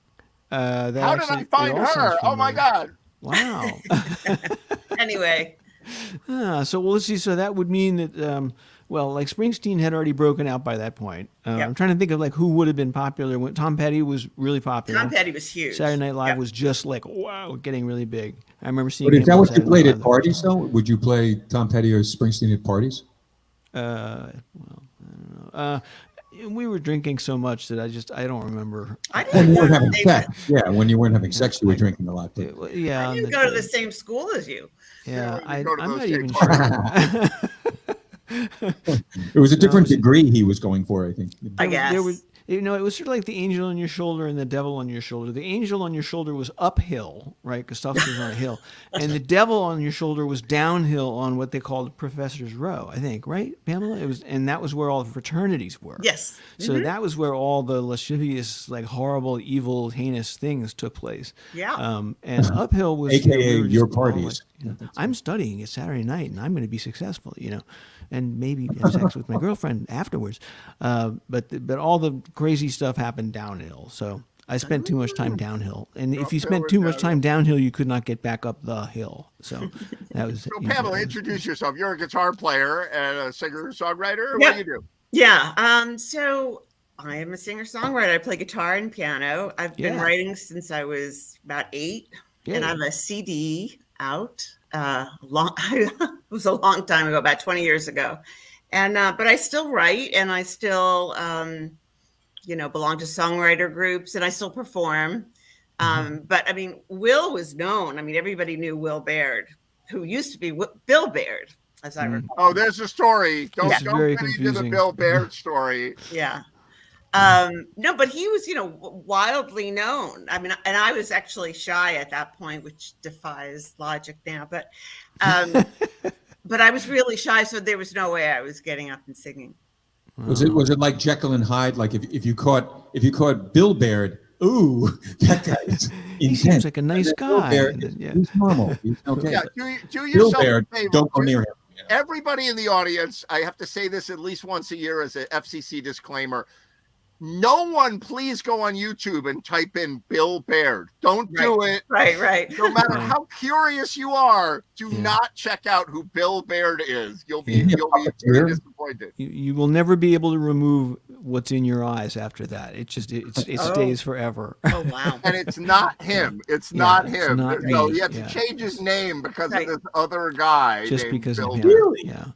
how did I find her? Oh my God! Wow. Anyway. So let's see. So that would mean that. Like Springsteen had already broken out by that point. I'm trying to think of like who would have been popular when Tom Petty was really popular. Tom Petty was huge. Saturday Night Live was just like, wow, getting really big. I remember seeing. But is that what you played at parties though? Would you play Tom Petty or Springsteen at parties? I don't know. We were drinking so much that I don't remember. When you weren't having sex. Yeah, when you weren't having sex, you were drinking a lot. Yeah. I didn't go to the same school as you. Yeah, I'm not even sure. It was a different degree he was going for, I think. I guess. It was sort of like the angel on your shoulder and the devil on your shoulder. The angel on your shoulder was uphill, right? Because Tufts was on a hill. And the devil on your shoulder was downhill on what they called Professor's Row, I think, right, Pamela? And that was where all the fraternities were. Yes. So that was where all the lascivious, like horrible, evil, heinous things took place. Yeah. And uphill was AKA your parties. I'm studying. It's Saturday night, and I'm going to be successful, and maybe have sex with my girlfriend afterwards. But all the crazy stuff happened downhill. So I spent too much time downhill. And if you spent too much time downhill, you could not get back up the hill. So that was. So Pamela, introduce yourself. You're a guitar player and a singer-songwriter. What do you do? Yeah. So I am a singer-songwriter. I play guitar and piano. I've been writing since I was about 8, and I have a CD out. It was a long time ago, about 20 years ago, and but I still write, and I still belong to songwriter groups, and I still perform. But I mean, Will was known. I mean, everybody knew Will Baird, who used to be Bill Baird, as I recall. Oh, there's a story. Don't get into the Bill Baird story. Yeah. No, but he was, wildly known. I mean, and I was actually shy at that point, which defies logic now, but I was really shy. So there was no way I was getting up and singing. Was it like Jekyll and Hyde? Like if you caught Bill Baird, ooh, that guy is he seems like a nice guy. He's normal. He's okay. Yeah, do yourself Bill Baird, a favor. don't go near him. Everybody in the audience, I have to say this at least once a year as an FCC disclaimer. No one, please go on YouTube and type in Bill Baird. Don't do it. Right. No matter how curious you are, do not check out who Bill Baird is. You'll be very disappointed. You will never be able to remove what's in your eyes after that. It stays forever. Oh wow! And it's not him. It's not him. Not so me. he had to change his name because of this other guy. Just because Bill of him. Baird. Yeah.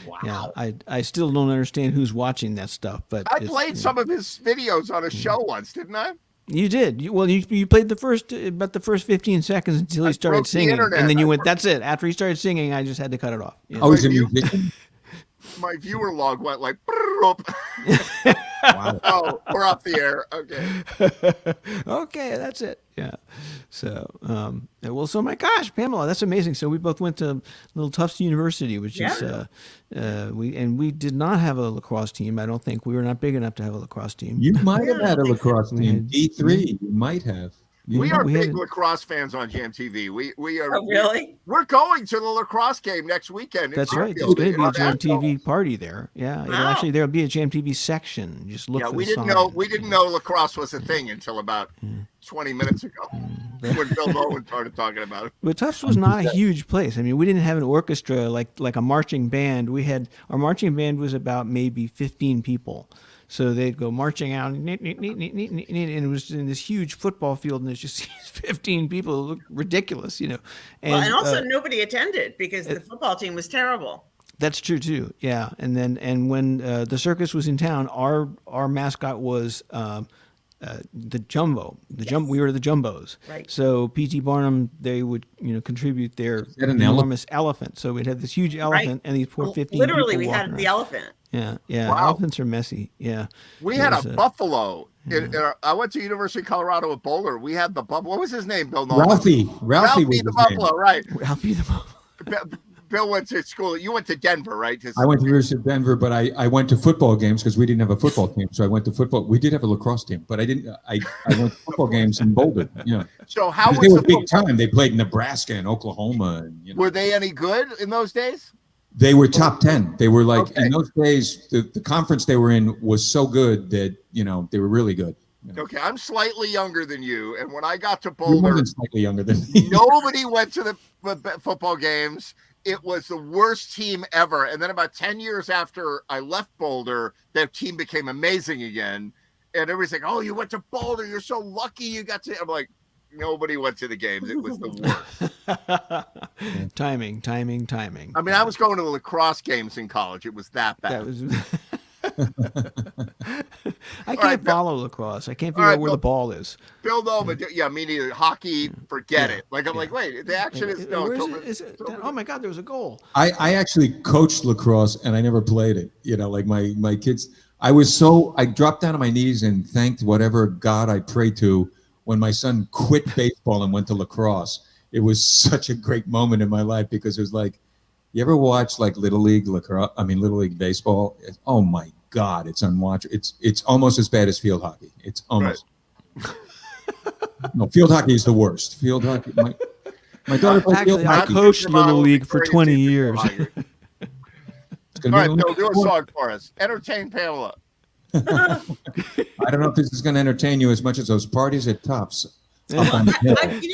Wow. Yeah. I still don't understand who's watching that stuff, but I played some of his videos on a show once, didn't I? You did. You played the first 15 seconds until he started singing, and then you went. That's it. After he started singing, I just had to cut it off. Oh, he's a musician. My viewer log went like. Wow. Oh, we're off the air. Okay. Okay, that's it. Yeah. So, so my gosh, Pamela, that's amazing. So we both went to Little Tufts University, which is we did not have a lacrosse team. I don't think we were not big enough to have a lacrosse team. You might have had a lacrosse team. D3, you might have. We are big lacrosse fans on JamTV. We are. Oh, really? We're going to the lacrosse game next weekend. That's right. There's going to be a JamTV party there. Yeah. Wow. Actually, there'll be a JamTV section. Just look for the sign. We didn't know lacrosse was a thing until about 20 minutes ago when Bill Bowen started talking about it. But Tufts was not a huge place. I mean, we didn't have an orchestra like a marching band. Our marching band was about maybe 15 people. So they'd go marching out, and it was in this huge football field, and there's just 15 people. It looked ridiculous, And, and also nobody attended because the football team was terrible. That's true too. Yeah, and when the circus was in town, our mascot was the jumbo. We were the jumbos. Right. So P.T. Barnum, they would contribute their enormous elephant. So we'd have this huge elephant, and these poor 15 literally people we had around. the elephant. Yeah. Wow. Elephants are messy. Yeah. We had a buffalo. I went to University of Colorado at Boulder. We had the buffalo. What was his name, Bill? Ralphie was the buffalo, right? Ralphie the buffalo. Bill went to school. You went to Denver, right? I went to the University of Denver, but I went to football games because we didn't have a football team. So I went to football. We did have a lacrosse team, but I didn't. I went to football games in Boulder. Yeah. So how was they were big time? They played in Nebraska and Oklahoma. And, Were they any good in those days? They were top 10. They were like in those days. The conference they were in was so good that they were really good. Okay, I'm slightly younger than you, and when I got to You're Boulder, more than slightly younger than me. Nobody went to the football games. It was the worst team ever. And then about 10 years after I left Boulder, that team became amazing again. And everybody's like, "Oh, you went to Boulder. You're so lucky you got to." I'm like, nobody went to the games. It was the worst. Timing. I mean, I was going to the lacrosse games in college. It was that bad. I can't follow lacrosse. I can't figure out where the ball is. Bill Nova, me neither. Hockey, forget it. Like I'm like, wait, the action is no. Oh my God, there was a goal. I actually coached lacrosse and I never played it. Like my kids. I dropped down on my knees and thanked whatever God I prayed to when my son quit baseball and went to lacrosse. It was such a great moment in my life because it was like, you ever watch like Little League lacrosse? I mean, Little League baseball. Oh my God, it's unwatchable. It's almost as bad as field hockey. It's almost. Right. No, field hockey is the worst. Field hockey. My daughter plays field hockey. I coached Little League for 20 years. All right, Bill, do a song for us. Entertain Pamela. I don't know if this is going to entertain you as much as those parties at Tufts. You know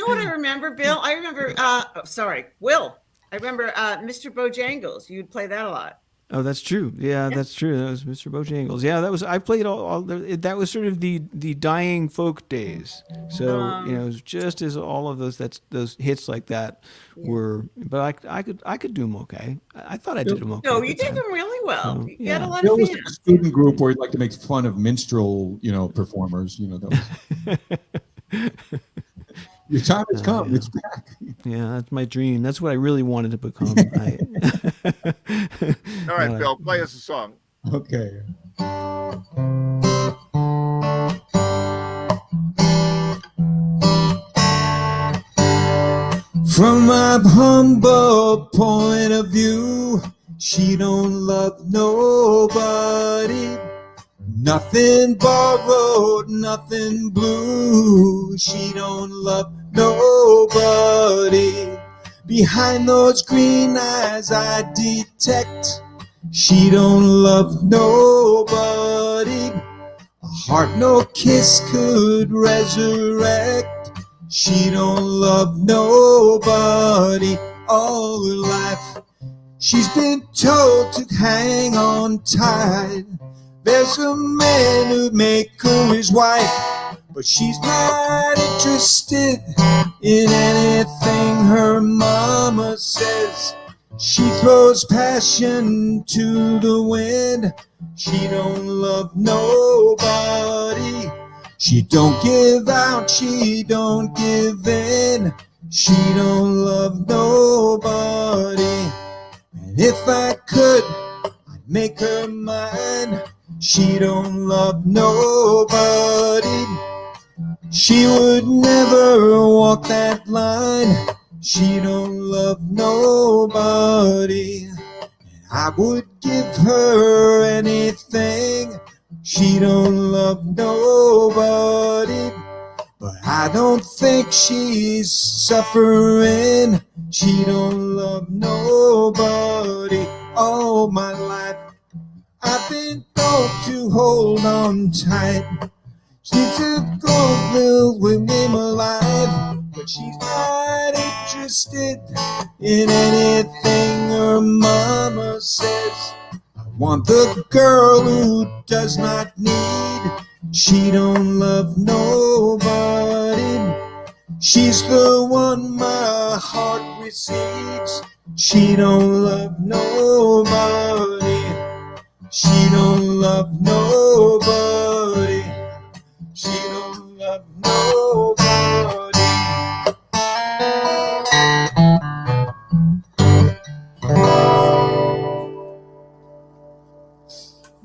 what I remember, Bill? I remember. Will. I remember Mr. Bojangles. You'd play that a lot. Oh, that's true. Yeah, that's true. That was Mr. Bojangles. Yeah, that was. I played that was sort of the dying folk days. So it was just as all of those hits like that were. But I could do them okay. I thought I did them okay. No, you did them really well. You had a lot Bill of was fans. a student group where he'd like to make fun of minstrel, performers. That was. Your time has come. It's back. Yeah, that's my dream. That's what I really wanted to become. All right, Bill, play us a song. Okay. From my humble point of view, she don't love nobody. Nothing borrowed, nothing blue. She don't love nobody. Behind those green eyes I detect she don't love nobody. heart no kiss could resurrect. She don't love nobody all her life. She's been told to hang on tight. There's a man who'd make her his wife, but she's not interested in anything her mama says. She throws passion to the wind. She don't love nobody. She don't give out, she don't give in. She don't love nobody. And if I could, I'd make her mine. She don't love nobody. She would never walk that line. She don't love nobody. And I would give her anything. She don't love nobody. But I don't think she's suffering. She don't love nobody. All my life I've been told to hold on tight. She's a gold mill with him alive, but she's not interested in anything her mama says. I want the girl who does not need. She don't love nobody. She's the one my heart receives. She don't love nobody. She don't love nobody. She don't love nobody.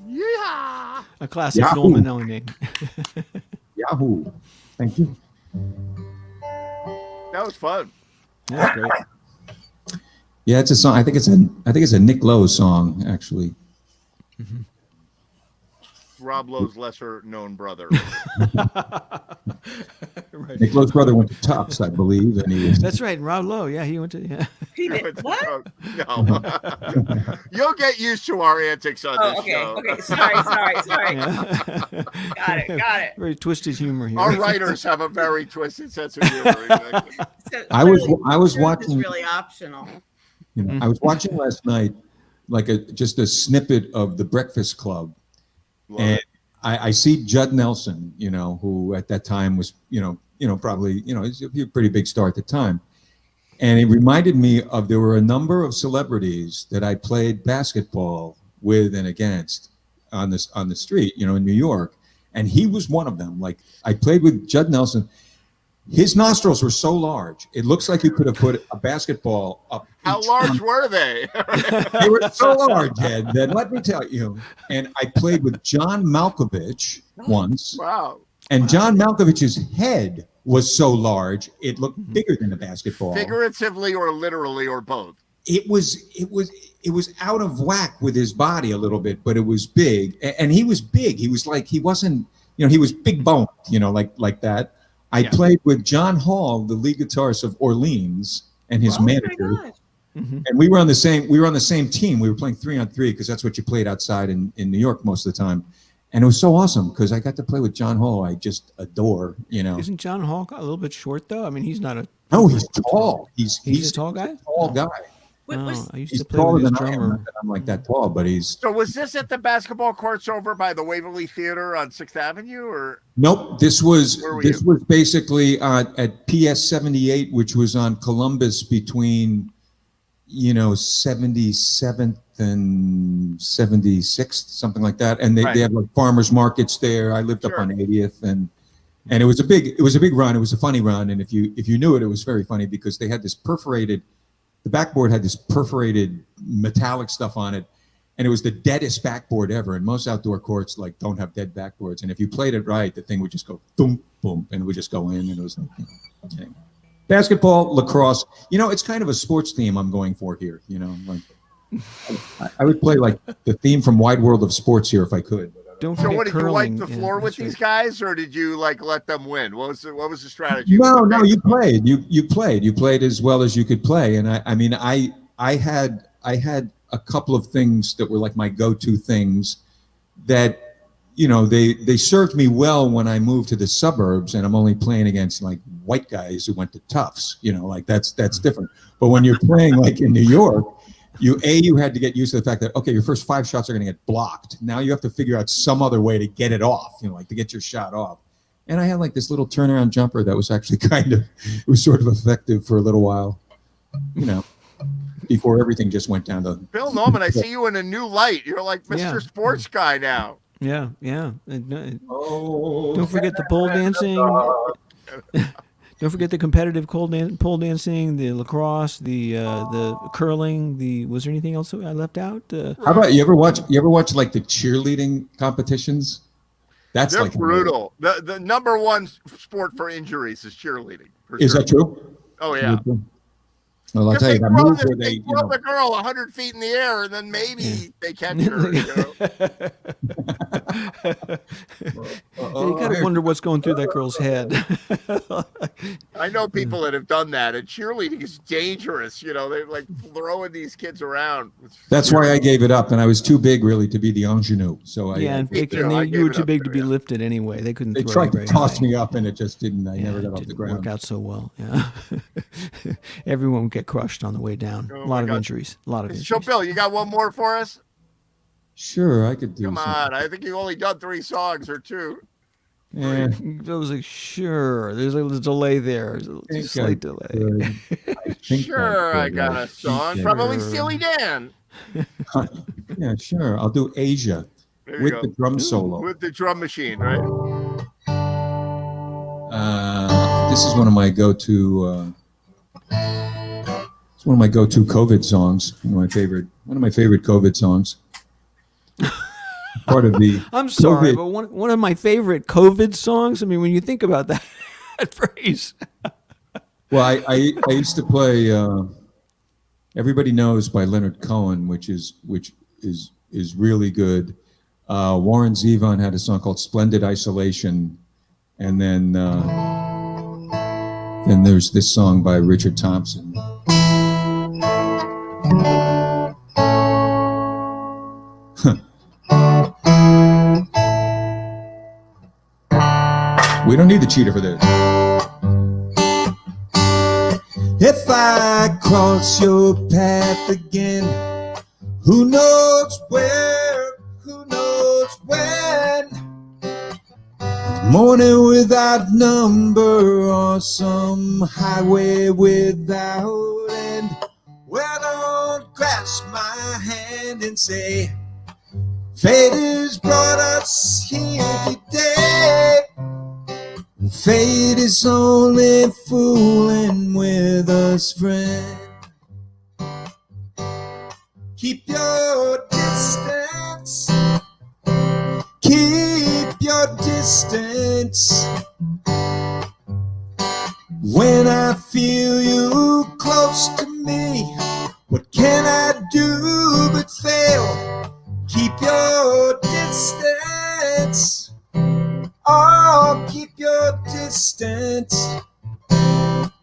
Yeah. A classic Yahoo. Noel Manelli name. Yahoo! Thank you. That was fun. That's great. Yeah, it's a song. I think it's a Nick Lowe song, actually. Rob Lowe's lesser known brother. Right. Nick Lowe's brother went to Tufts, I believe, and he was. That's right. Rob Lowe. Yeah, he went to. Yeah. He did what? No. You'll get used to our antics on Oh, this okay. show. Okay. Sorry. Yeah. Got it. Very twisted humor here. Our writers have a very twisted sense of humor. Exactly. So I was truth watching. is really optional. You know, I was watching last night, like just a snippet of The Breakfast Club, Love and it. I see Judd Nelson, who at that time was, probably, he's a pretty big star at the time. And it reminded me of, there were a number of celebrities that I played basketball with and against on the street, in New York. And he was one of them. Like, I played with Judd Nelson. His nostrils were so large, it looks like you could have put a basketball up. How large were they? They were so large, Ed, that let me tell you. And I played with John Malkovich once. Wow. And John Malkovich's head was so large, it looked bigger than a basketball. Figuratively or literally or both? It was out of whack with his body a little bit, but it was big. And he was big. He was like, he wasn't, he was big boned, like that. I played with John Hall, the lead guitarist of Orleans, and his manager. And we were on the same team. We were playing 3-on-3 because that's what you played outside in New York most of the time. And it was so awesome because I got to play with John Hall. I just adore, Isn't John Hall a little bit short though? I mean, he's not a. No, he's tall. He's a tall guy. Tall guy. I used He's to play taller with his than I am. drummer. Not that I'm like that tall, but he's. So was this at the basketball courts over by the Waverly Theater on 6th Avenue, or? Nope. This was Where were this you? was basically at PS 78, which was on Columbus between, 77th and 76th, something like that. And they have like farmers markets there. I lived up on 80th, and it was a big run. It was a funny run, and if you knew it, it was very funny because they had this perforated. The backboard had this perforated metallic stuff on it, and it was the deadest backboard ever. And most outdoor courts don't have dead backboards. And if you played it right, the thing would just go boom, boom, and it would just go in. And it was like, okay. Basketball, lacrosse. It's kind of a sports theme I'm going for here. I would play like the theme from Wide World of Sports here if I could. Don't So forget what, did you curling. wipe the floor with that's these guys, or did you let them win? What was the strategy? No, you played. You played as well as you could play. And I had a couple of things that were like my go-to things that they served me well when I moved to the suburbs, and I'm only playing against like white guys who went to Tufts. Like that's different. But when you're playing like in New York, you had to get used to the fact that, okay, your first 5 shots are going to get blocked. Now you have to figure out some other way to get it off, like to get your shot off. And I had like this little turnaround jumper that was actually it was sort of effective for a little while, before everything just went down to. Bill Norman, I see you in a new light. You're like Mr. Sports Guy now. Yeah, yeah. Oh, don't forget the pole dancing. Don't forget the competitive pole dancing, the lacrosse, the curling. Was there anything else I left out? How about you ever watch like the cheerleading competitions? They're like brutal. The number one sport for injuries is cheerleading. Is that true? Oh yeah. Well, I'll tell you that move where they throw the girl 100 feet in the air and then maybe they catch her. You gotta wonder what's going through that girl's head. I know people that have done that, and cheerleading is dangerous. They're like throwing these kids around. That's why I gave it up, and I was too big really to be the ingenue. So you were too big to be lifted anyway. They couldn't. They tried to toss me up, and it just didn't. I never got off the ground. Work out so well. Yeah, everyone would get crushed on the way down. A lot of injuries. So, Bill, you got one more for us? Sure, I could do. Come on, I think you only done 3 songs or 2. Yeah, I was like, sure. There's a delay there. A slight delay. Sure, I got a song. Probably Steely Dan. Yeah, sure. I'll do Asia with the drum solo. With the drum machine, right? This is one of my go-to. It's one of my go-to COVID songs. One of my favorite COVID songs. Part of the. I'm sorry, but one of my favorite COVID songs. I mean, when you think about that phrase. Well, I used to play "Everybody Knows" by Leonard Cohen, which is really good. Warren Zevon had a song called "Splendid Isolation," and then there's this song by Richard Thompson. We don't need the cheater for this. If I cross your path again, who knows where, who knows when? Morning without number or some highway without end. Well, don't grasp my hand and say, fate has brought us here today. Fate is only fooling with us, friend. Keep your distance. Keep your distance. When I feel you close to me, what can I do but fail? Keep your distance. Oh, keep your distance.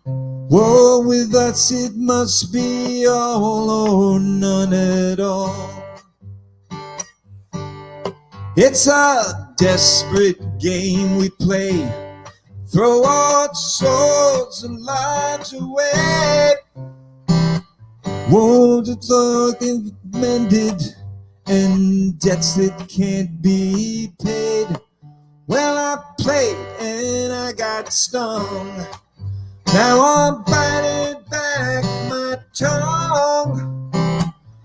Whoa, with us it must be all or none at all. It's a desperate game we play. Throw our souls and lives away. Wounds that thought can be mended, and debts that can't be paid. Well, I played and I got stung. Now I'm biting back my tongue.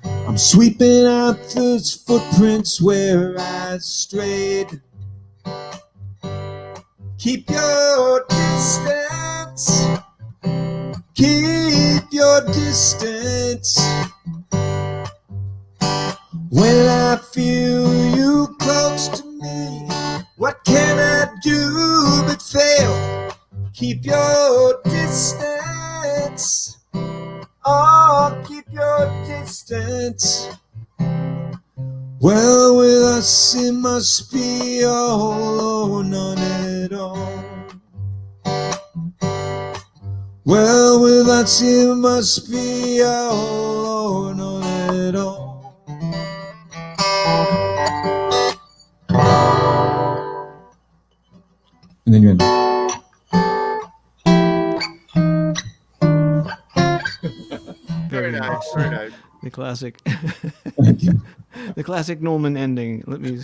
I'm sweeping out those footprints where I strayed. Keep your distance. Keep your distance. When I feel you close to me, what can I do but fail? Keep your distance. Oh, keep your distance. Well, with us it must be all or none at all. Well, with us it must be all or none at all. and then you. Very nice. Very nice. The classic. Thank you. The classic Norman ending. Let me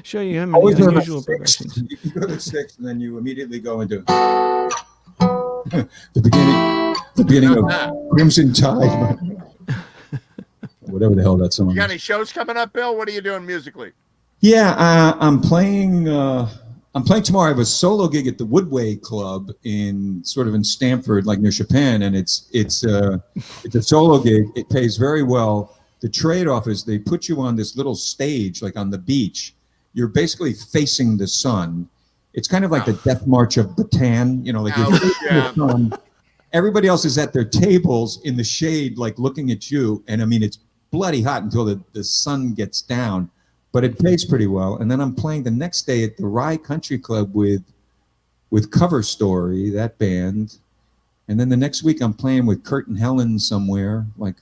show you him Always the go to unusual six. progressions. You go to 6, and then you immediately go into the beginning of Crimson Tide, whatever the hell that song You got is. any shows coming up, Bill? What are you doing musically? Yeah, I'm playing. I'm playing tomorrow. I have a solo gig at the Woodway Club in Stamford, like near Chopin, and it's a solo gig. It pays very well. The trade-off is they put you on this little stage, like on the beach. You're basically facing the sun. It's kind of like the Death March of Bataan, like you're facing the sun. Everybody else is at their tables in the shade, like looking at you. And I mean, it's bloody hot until the sun gets down, but it pays pretty well. And then I'm playing the next day at the Rye Country Club with Cover Story, that band. And then the next week I'm playing with Kurt and Helen somewhere, like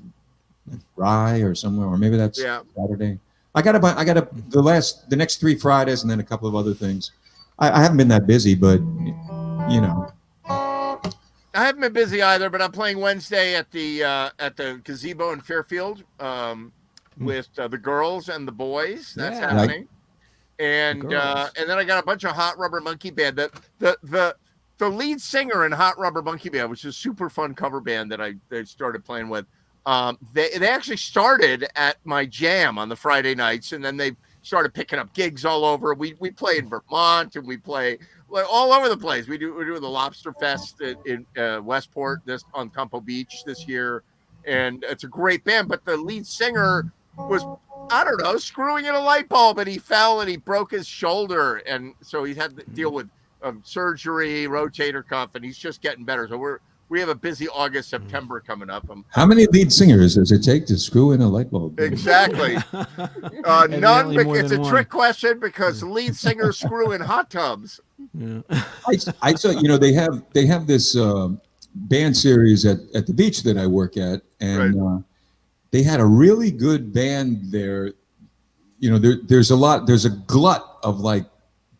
Rye or somewhere, or maybe that's Saturday. I got the next 3 Fridays and then a couple of other things. I haven't been that busy, but I haven't been busy either, but I'm playing Wednesday at the gazebo in Fairfield with the girls and the boys. That's happening, and then I got a bunch of Hot Rubber Monkey Band. The lead singer in Hot Rubber Monkey Band, which is a super fun cover band that I started playing with. They actually started at my jam on the Friday nights, and then they started picking up gigs all over. We play in Vermont, and we play all over the place. We're doing the Lobster Fest in Westport on Campo Beach this year, and it's a great band. But the lead singer was, I don't know, screwing in a light bulb, and he fell and he broke his shoulder, and so he had to deal with surgery, rotator cuff, and he's just getting better. So we have a busy August, September coming up. How many lead singers does it take to screw in a light bulb? Exactly. None. It's a trick question because the lead singers screw in hot tubs. Yeah. I saw, they have this band series at the beach that I work at, and they had a really good band there. There's a glut of like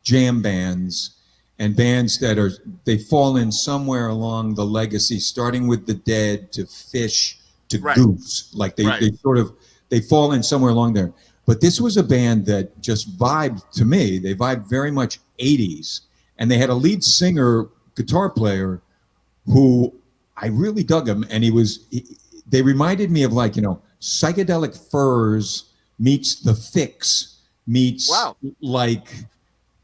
jam bands and bands that they fall in somewhere along the legacy, starting with the Dead to Fish to Goose. Like they fall in somewhere along there. But this was a band that just vibed to me. They vibed very much 80s. And they had a lead singer, guitar player, who I really dug him. And they reminded me of Psychedelic Furs meets The Fix meets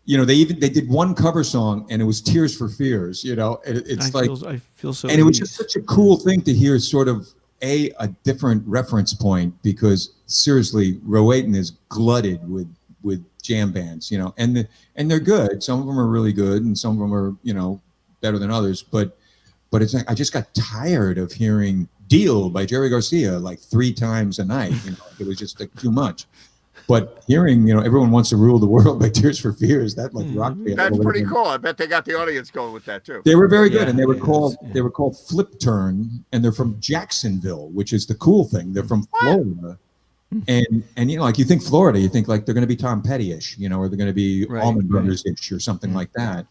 they did one cover song and it was Tears for Fears, I feel so. And it was just such a cool thing to hear sort of a different reference point, because seriously, Rowayton is glutted with jam bands, and they're good. Some of them are really good and some of them are, better than others. But it's like, I just got tired of hearing Deal by Jerry Garcia like 3 times a night. It was just too much. But hearing, Everyone Wants to Rule the World by Tears for Fears, that rocked me. That's pretty cool. I bet they got the audience going with that too. They were very good, and they were called Flip Turn, and they're from Jacksonville, which is the cool thing. They're from Florida, and like you think Florida, you think like they're going to be Tom Petty-ish, or they're going to be Allman Brothers-ish or something like that.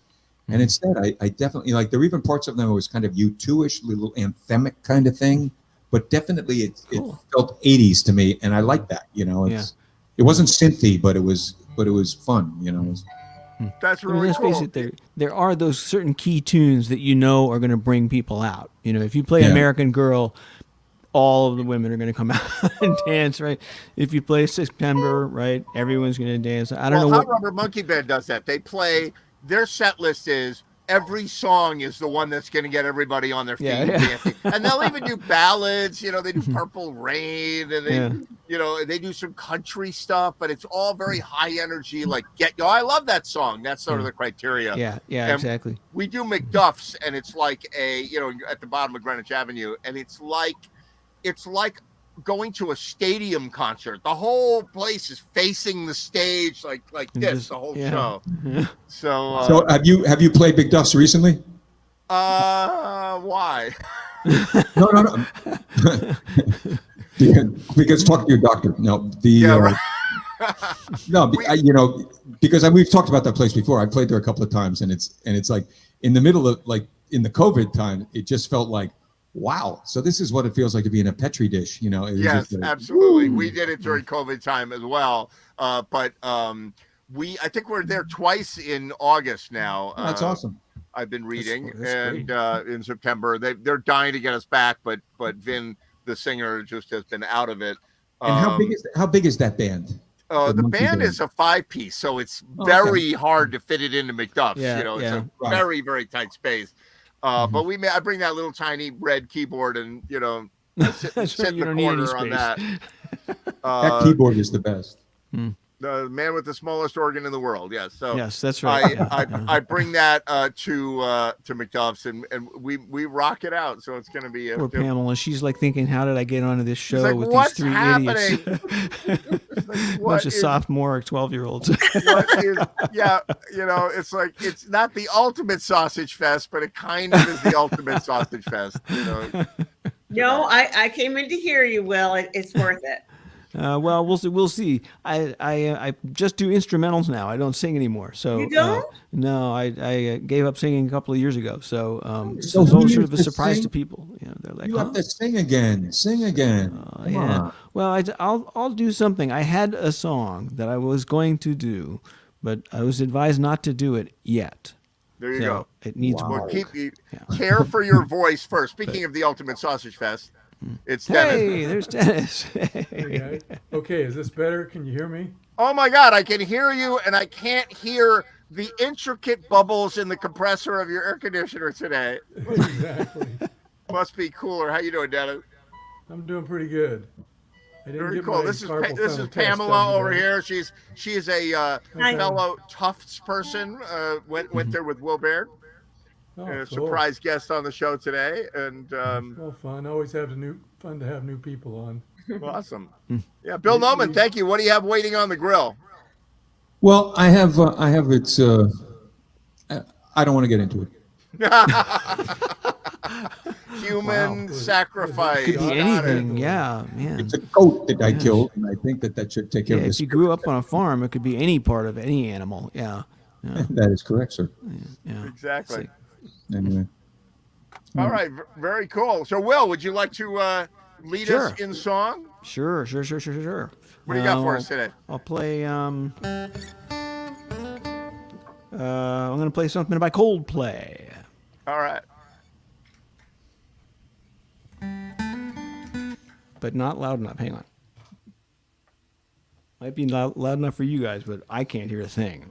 And instead, I definitely like. There were even parts of them that was kind of U2-ish, little anthemic kind of thing, but definitely it felt 80s to me, and I like that. It wasn't synthy, but it was fun. That's really let's cool. face it, there are those certain key tunes that are going to bring people out. If you play American Girl, all of the women are going to come out and dance, right? If you play September, right, everyone's going to dance. I don't know Hot Rubber Monkey Band does that. They play, their set list is every song is the one that's going to get everybody on their feet dancing. And they'll even do ballads, they do Purple Rain, and they do some country stuff, but it's all very high energy, like I love that song. That's sort of the criteria. Yeah, exactly. We do McDuff's, and it's like at the bottom of Greenwich Avenue, and it's like going to a stadium concert. The whole place is facing the stage like this, the whole show. So have you played McDuff's recently? Why? No. because talk to your doctor. No, No, because we've talked about that place before. I played there a couple of times, and it's like in the middle of in the COVID time, it just felt like, wow. So this is what it feels like to be in a Petri dish. It was Yes, just absolutely. We did it during COVID time as well. But I think we're there twice in August now. That's awesome. I've been reading, that's and in September they're dying to get us back, but Vin, the singer, just has been out of it. And how big is that band? The band is a 5-piece, so it's very hard to fit it into McDuff's. Yeah, It's a very, very tight space. But I bring that little tiny red keyboard, and sit in the corner on that. That keyboard is the best. The man with the smallest organ in the world. Yes. So yes, that's right. I bring that to McDuff's, and we rock it out. So it's going to be poor Pamela. She's like thinking, how did I get onto this show with what's these three happening? idiots? Bunch of sophomore 12-year-olds. It's like it's not the ultimate sausage fest, but it kind of is the ultimate sausage fest. No, I came in to hear you, Will. It's worth it. Well, we'll see. I just do instrumentals now. I don't sing anymore. So you don't? No, I gave up singing a couple of years ago. So it's So always you sort of a to surprise sing? to people. They're like, You have to sing again. Sing again. Come on. Well, I'll do something. I had a song that I was going to do, but I was advised not to do it yet. There you go. It needs Wow. work. Care for your voice first. Speaking of the ultimate sausage fest, it's Dennis. Hey, there's Dennis. Hey, guys. Okay, is this better? Can you hear me? Oh my God, I can hear you, and I can't hear the intricate bubbles in the compressor of your air conditioner today. Exactly. Must be cooler. How you doing, Dennis? I'm doing pretty good. I didn't Very get cool. my This is carpal tunnel test Pamela done over today. here. She is a fellow Tufts person. Went there with Will Baird. Oh, A cool. surprise guest on the show today, and Well, fun. Always fun to have new people on. awesome. Yeah, Bill Noman, thank you. What do you have waiting on the grill? Well, I have it's. I don't want to get into it. Human sacrifice. Could be anything. Yeah, man. It's a goat that I killed, and I think that should take care of If this. you grew up on a farm, it could be any part of any animal. Yeah. That is correct, sir. Yeah. Exactly. Anyway. All right, very cool. So, Will, would you like to lead Sure. us in song? Sure. What do you got for us today? I'll play. I'm going to play something by Coldplay. All right. But not loud enough. Hang on. Might be loud enough for you guys, but I can't hear a thing.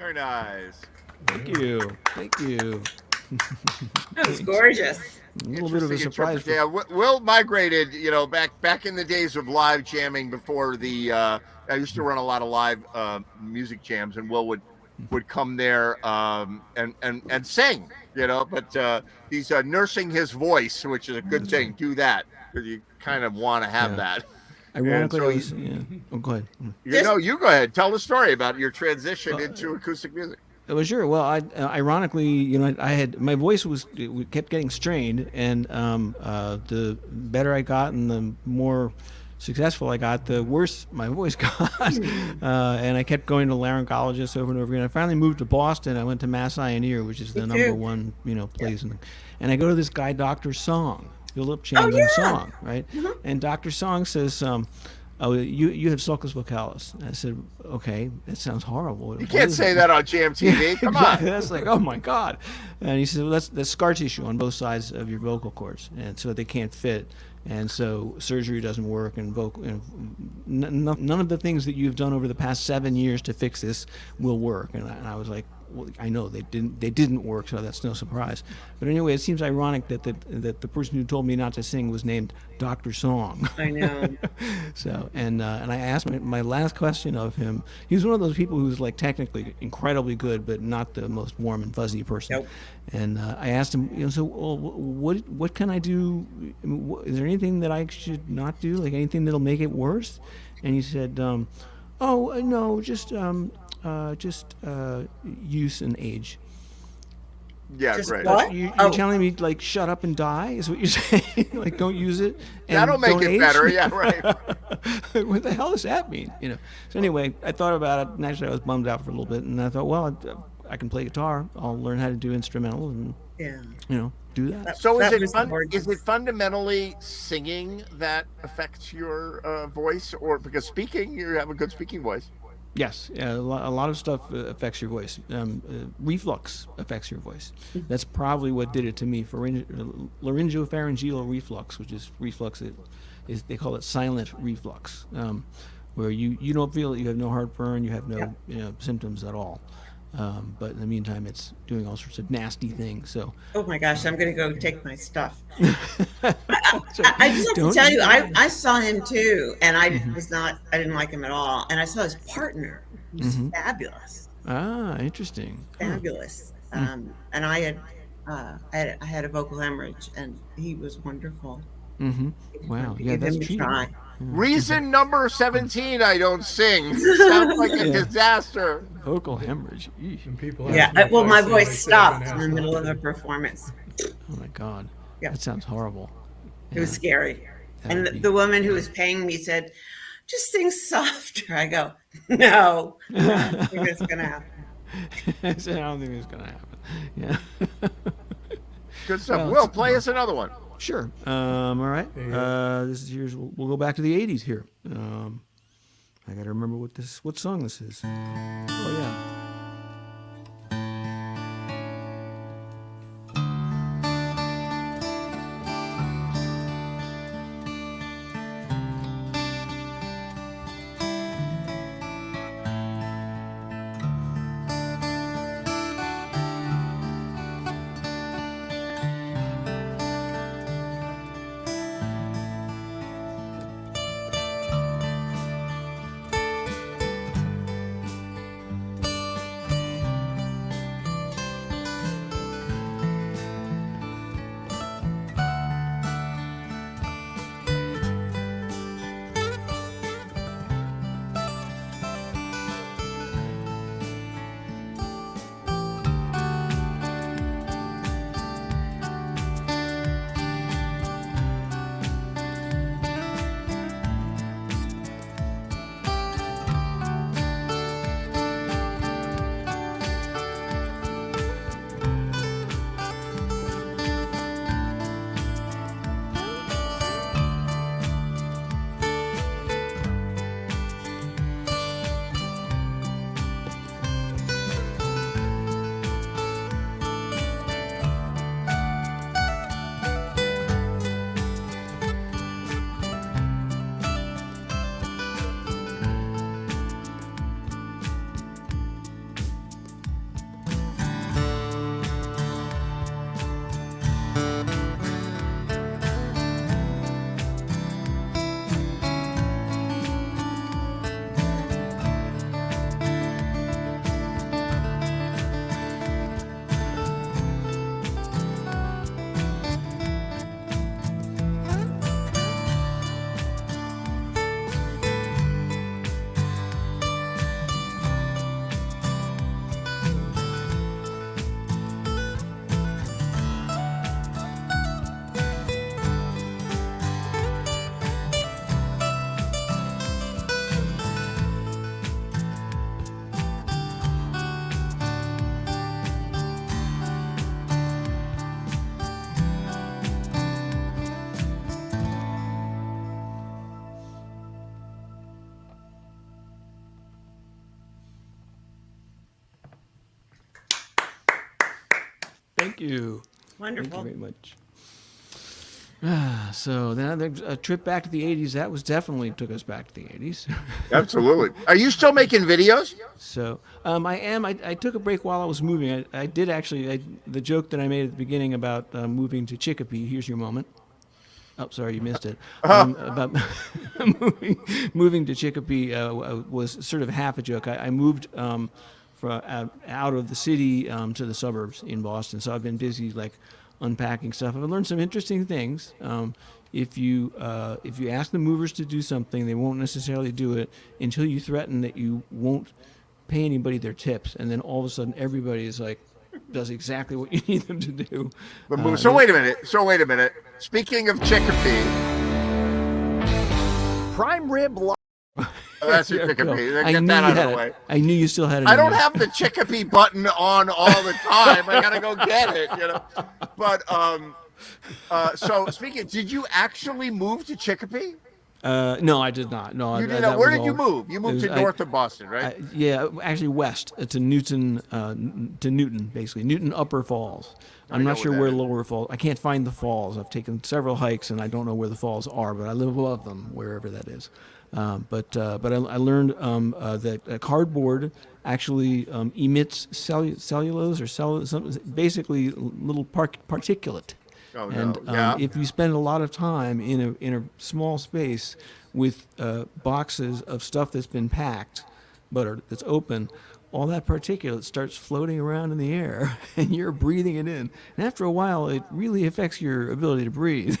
Very nice. Thank you. Thank you. That was gorgeous. A little bit of a Interesting surprise. Yeah, Will migrated, back in the days of live jamming before I used to run a lot of live music jams, and Will would come there and sing, but he's nursing his voice, which is a good thing. Do that, because you kind of want to have that. Ironically, so Oh, go ahead. You go ahead. Tell the story about your transition into acoustic music. Well, sure. Well, ironically, I had my voice kept getting strained, and the better I got and the more successful I got, the worse my voice got. And I kept going to laryngologists over and over again. I finally moved to Boston. I went to Mass Eye and Ear, which is the number one, place. And I go to this guy, Dr. Song, Philip Chamberlain Song, right? Mm-hmm. And Dr. Song says, "Oh, you have sulcus vocalis." And I said, "Okay, that sounds horrible." You can't say that on JamTV. Come on. That's like, oh my God. And he said, well, that's scar tissue on both sides of your vocal cords, and so they can't fit. And so surgery doesn't work, and none of the things that you've done over the past 7 years to fix this will work. And I was like, well, I know they didn't work, so that's no surprise. But anyway, it seems ironic that the person who told me not to sing was named Dr. Song. I know. So and I asked my last question of him. He was one of those people who's like technically incredibly good, but not the most warm and fuzzy person. Nope. And I asked him, so what can I do? Is there anything that I should not do? Like anything that'll make it worse? And he said, no, just use and age. Yeah, Just great. what? You're telling me like shut up and die is what you're saying? Like don't use it. And That'll make don't it age? better. Yeah, right. What the hell does that mean? So anyway, I thought about it, and actually I was bummed out for a little bit, and I thought, well, I can play guitar. I'll learn how to do instrumental, and do that. So That is was it fundamentally singing that affects your voice, or because speaking, you have a good speaking voice? Yes, a lot of stuff affects your voice. Reflux affects your voice. That's probably what did it to me. Laryngopharyngeal reflux, which is reflux, they call it silent reflux, where you don't feel it, you have no heartburn, you have no symptoms at all. But in the meantime, it's doing all sorts of nasty things. So. Oh my gosh, I'm going to go take my stuff. I just have to tell you, I saw him too, and I didn't like him at all. And I saw his partner, who's fabulous. Ah, interesting. Fabulous. And I had a vocal hemorrhage, and he was wonderful. Wow, yeah, that's true. Reason number 17, I don't sing. Sounds like a disaster. Vocal hemorrhage. And people Well, my voice stopped in the middle of a performance. Oh my God. Yeah. That sounds horrible. It was scary. And the woman who was paying me said, "Just sing softer." I go, "No, I don't think it's going to happen." I said, I don't think it's going to happen. Yeah. Good stuff. Well, Will, play us another one. Sure. All right. This is yours. We'll go back to the 80s here. I got to remember what song this is. Oh, yeah. Thank you. Wonderful. Thank you very much. So then there's a trip back to the 80s. That was definitely took us back to the 80s. Absolutely. Are you still making videos? So I am. I took a break while I was moving. I did actually. The joke that I made at the beginning about moving to Chicopee. Here's your moment. Oh, sorry, you missed it. About moving to Chicopee was sort of half a joke. I moved out of the city to the suburbs in Boston. So I've been busy like unpacking stuff. I've learned some interesting things. If you ask the movers to do something, they won't necessarily do it until you threaten that you won't pay anybody their tips, and then all of a sudden everybody is like does exactly what you need them to do. So wait a minute. Speaking of Chicopee, prime rib. That's your Chicopee. Get that out of the way. I knew you still had it. I don't have the Chicopee button on all the time. I gotta go get it, you know. But so speaking, did you actually move to Chicopee? No, I did not. No, you did not. Where did you move? You moved to north of Boston, right? Yeah, actually west to Newton, basically Newton Upper Falls. I'm not sure where Lower Falls. I can't find the falls. I've taken several hikes and I don't know where the falls are, but I live above them, wherever that is. But I learned that cardboard actually emits cellulose or basically little particulate. Oh, and yeah. if you spend a lot of time in a small space with boxes of stuff that's been packed, that's open, all that particulate starts floating around in the air, and you're breathing it in. And after a while, it really affects your ability to breathe.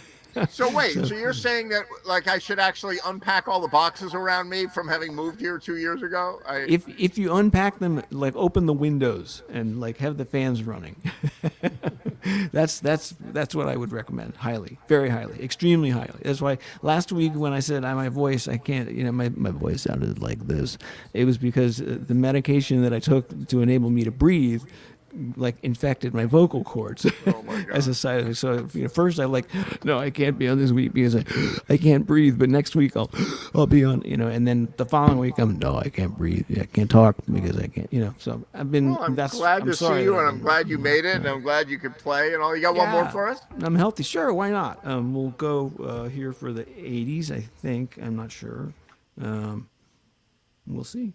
So wait, so you're saying that like I should actually unpack all the boxes around me from having moved here 2 years ago? If you unpack them, like open the windows and like have the fans running. That's what I would recommend. Highly, very highly, extremely highly. That's why last week when I said my voice, I can't, my voice sounded like this. It was because the medication that I took to enable me to breathe like infected my vocal cords as a side effect. So first I'm like, no, I can't be on this week because I can't breathe. But next week I'll be on, and then the following week I can't breathe. I can't talk because I can't, So I've been. Well, I'm glad to see you, and I'm glad you made it, and I'm glad you could play and all. You got one more for us? I'm healthy. Sure, why not? We'll go here for the 80s. I think. I'm not sure. We'll see.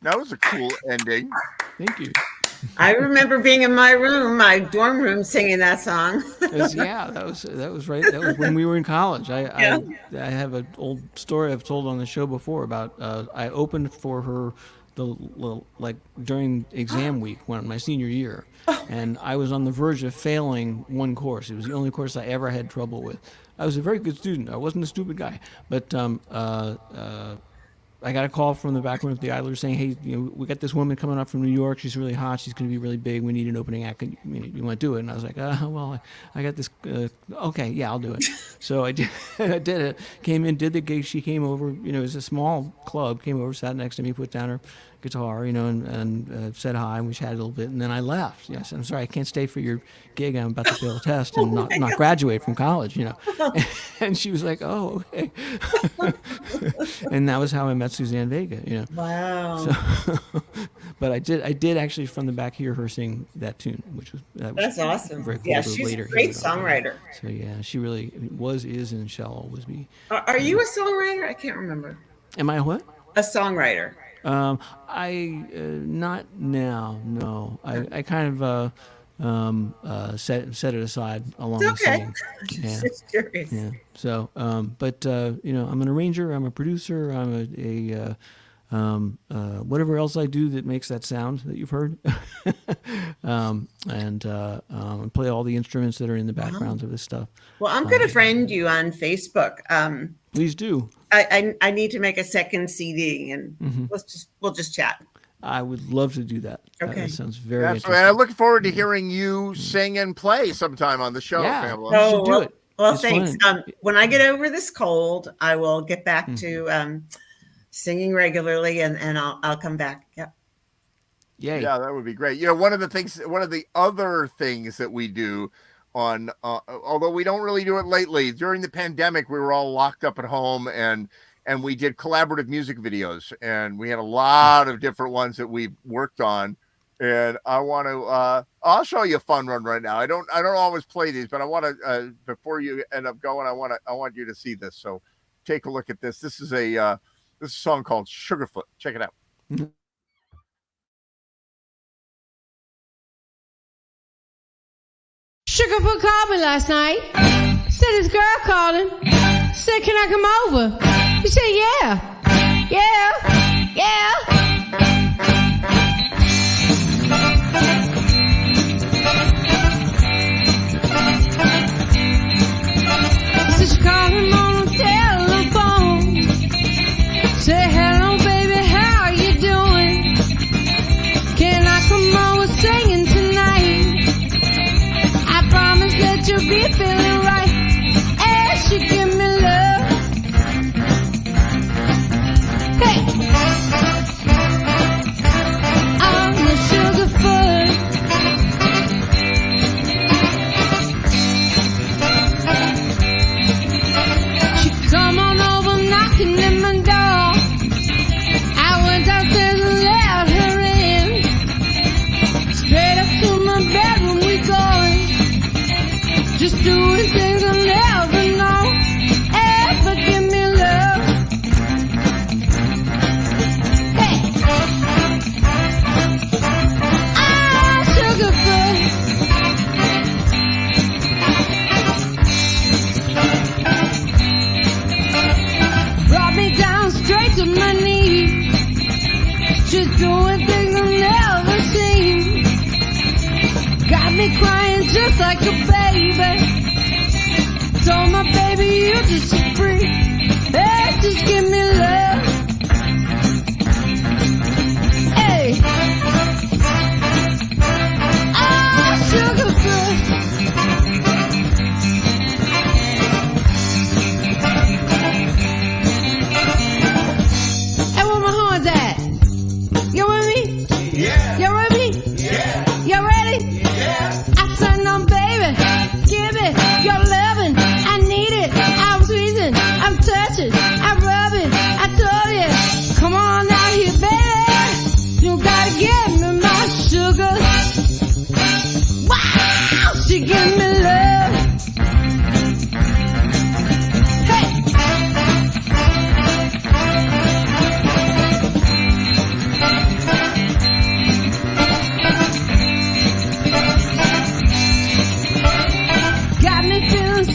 That was a cool ending. Thank you. I remember being in my dorm room, singing that song. That was right. That was when we were in college. I have an old story I've told on the show before about I opened for her during exam week my senior year, and I was on the verge of failing one course. It was the only course I ever had trouble with. I was a very good student. I wasn't a stupid guy, but I got a call from the back room at the Idler saying, "Hey, we got this woman coming up from New York. She's really hot. She's going to be really big. We need an opening act. You want to do it?" And I was like, "Well, I got this. Okay, yeah, I'll do it." So I did. I did it. Came in, did the gig. She came over. It was a small club. Came over, sat next to me, put down her guitar, and said hi, and we chatted a little bit, and then I left. Yes, I'm sorry, I can't stay for your gig. I'm about to fail a test and not graduate from college. And she was like, "Oh, okay." And that was how I met Suzanne Vega. Wow. So, but I did actually from the back hear her sing that tune, that's awesome. Very cool. Yeah, she's a great songwriter. So yeah, she really is, and shall always be. Are you a songwriter? I can't remember. Am I what? A songwriter. I not now. No, I kind of set it aside along the singing. Yeah. Just curious. Yeah. So, but I'm an arranger. I'm a producer. I'm a whatever else I do that makes that sound that you've heard, and play all the instruments that are in the backgrounds of this stuff. Well, I'm going to friend you on Facebook. Please do. I need to make a second CD, and we'll just chat. I would love to do that. Okay. That sounds very Absolutely. interesting. I'm looking forward to hearing you sing and play sometime on the show, Pamela. You should do it. Well, It's thanks. fun. When I get over this cold, I will get back to singing regularly, and I'll come back. Yep. Yay. Yeah, that would be great. One of the other things that we do on, although we don't really do it lately, during the pandemic, we were all locked up at home, and we did collaborative music videos, and we had a lot of different ones that we worked on. And I want to, I'll show you a fun one right now. I don't always play these, but I want to, before you end up going, I want you to see this. So take a look at this. This is a song called Sugarfoot. Check it out. Sugarfoot called me last night. Said his girl called him. Said, "Can I come over?" He said, "Yeah, yeah, yeah." So she called him on the telephone. Say, "Hello, baby, how are you doing? Can I come over singing tonight? I promise that you'll be feeling right as you give me love." Hey, I'm the Sugarfoot. She come on over knocking at my door. I went downstairs and let her in. Straight up to my bedroom we going. Just doing things I'll never know. Ever give me love. Hey, I'm Sugarfoot. Brought me down straight to my knees. Just doing things I've never seen. Got me crying just like a baby. Told my baby you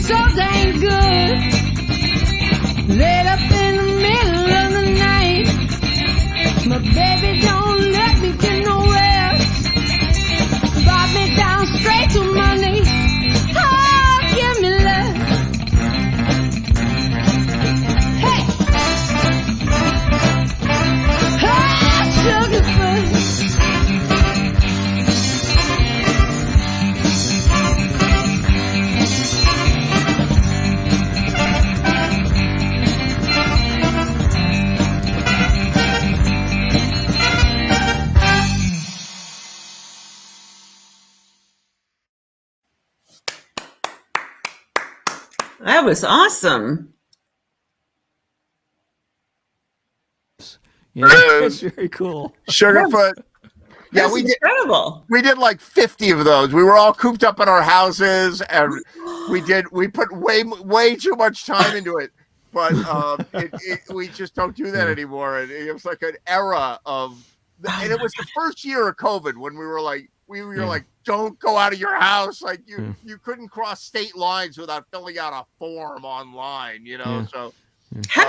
so dang good. Laid up in the middle of the night, my baby don't let me get no rest. Brought me down straight to my knees. Oh, give me love. Hey, oh, sugarfoot. That was awesome. Yeah, There it it's is. very cool. Sugarfoot. Yeah, That's incredible. we did like 50 of those. We were all cooped up in our houses, and we put way too much time into it. But we just don't do that anymore. And it was like an era of, and it was the first year of COVID when we were like, don't go out of your house. Like you couldn't cross state lines without filling out a form online, So How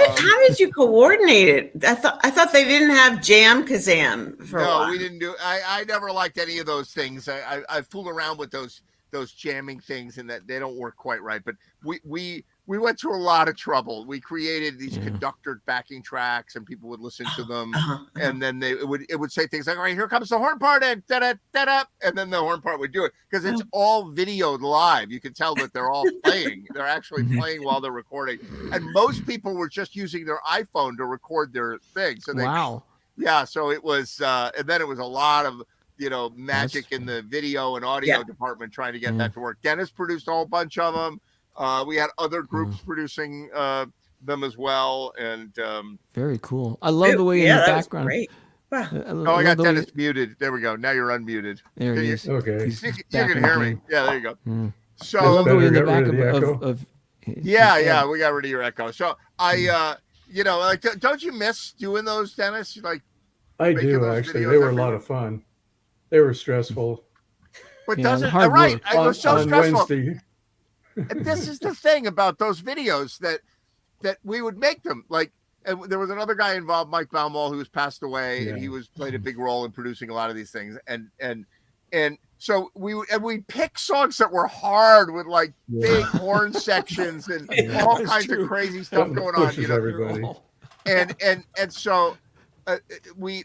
did you coordinate it? I thought they didn't have Jam Kazam for a while. No, we didn't do. I never liked any of those things. I fooled around with those jamming things, and that they don't work quite right. But we went through a lot of trouble. We created these conductor backing tracks, and people would listen to them, and then it would say things like, "All right, here comes the horn part," and da-da-da-da, and then the horn part would do it because it's all videoed live. You can tell that they're all playing. They're actually playing while they're recording, and most people were just using their iPhone to record their thing. So Wow. Yeah, so it was, and then it was a lot of magic in the video and audio department trying to get that to work. Dennis produced a whole bunch of them. We had other groups producing them as well, and very cool. I love the way in the background. Great. Wow. I got Dennis muted. There we go. Now you're unmuted. There he is. Okay. He's You back can in the hear me. game. Yeah, there you go. So I love the way in the Better back get rid of the echo. of yeah, we got rid of your echo. So I, like, don't you miss doing those, Dennis? Like, I making do those actually. videos They were a every lot week? of fun. They were stressful. but Yeah, doesn't hard right? work. It was so on stressful. Wednesday. And this is the thing about those videos that we would make them like. And there was another guy involved, Mike Baumol, who's passed away, and he played a big role in producing a lot of these things. And so we pick songs that were hard with like big horn sections and all kinds of crazy stuff going on. Pushes everybody. And so we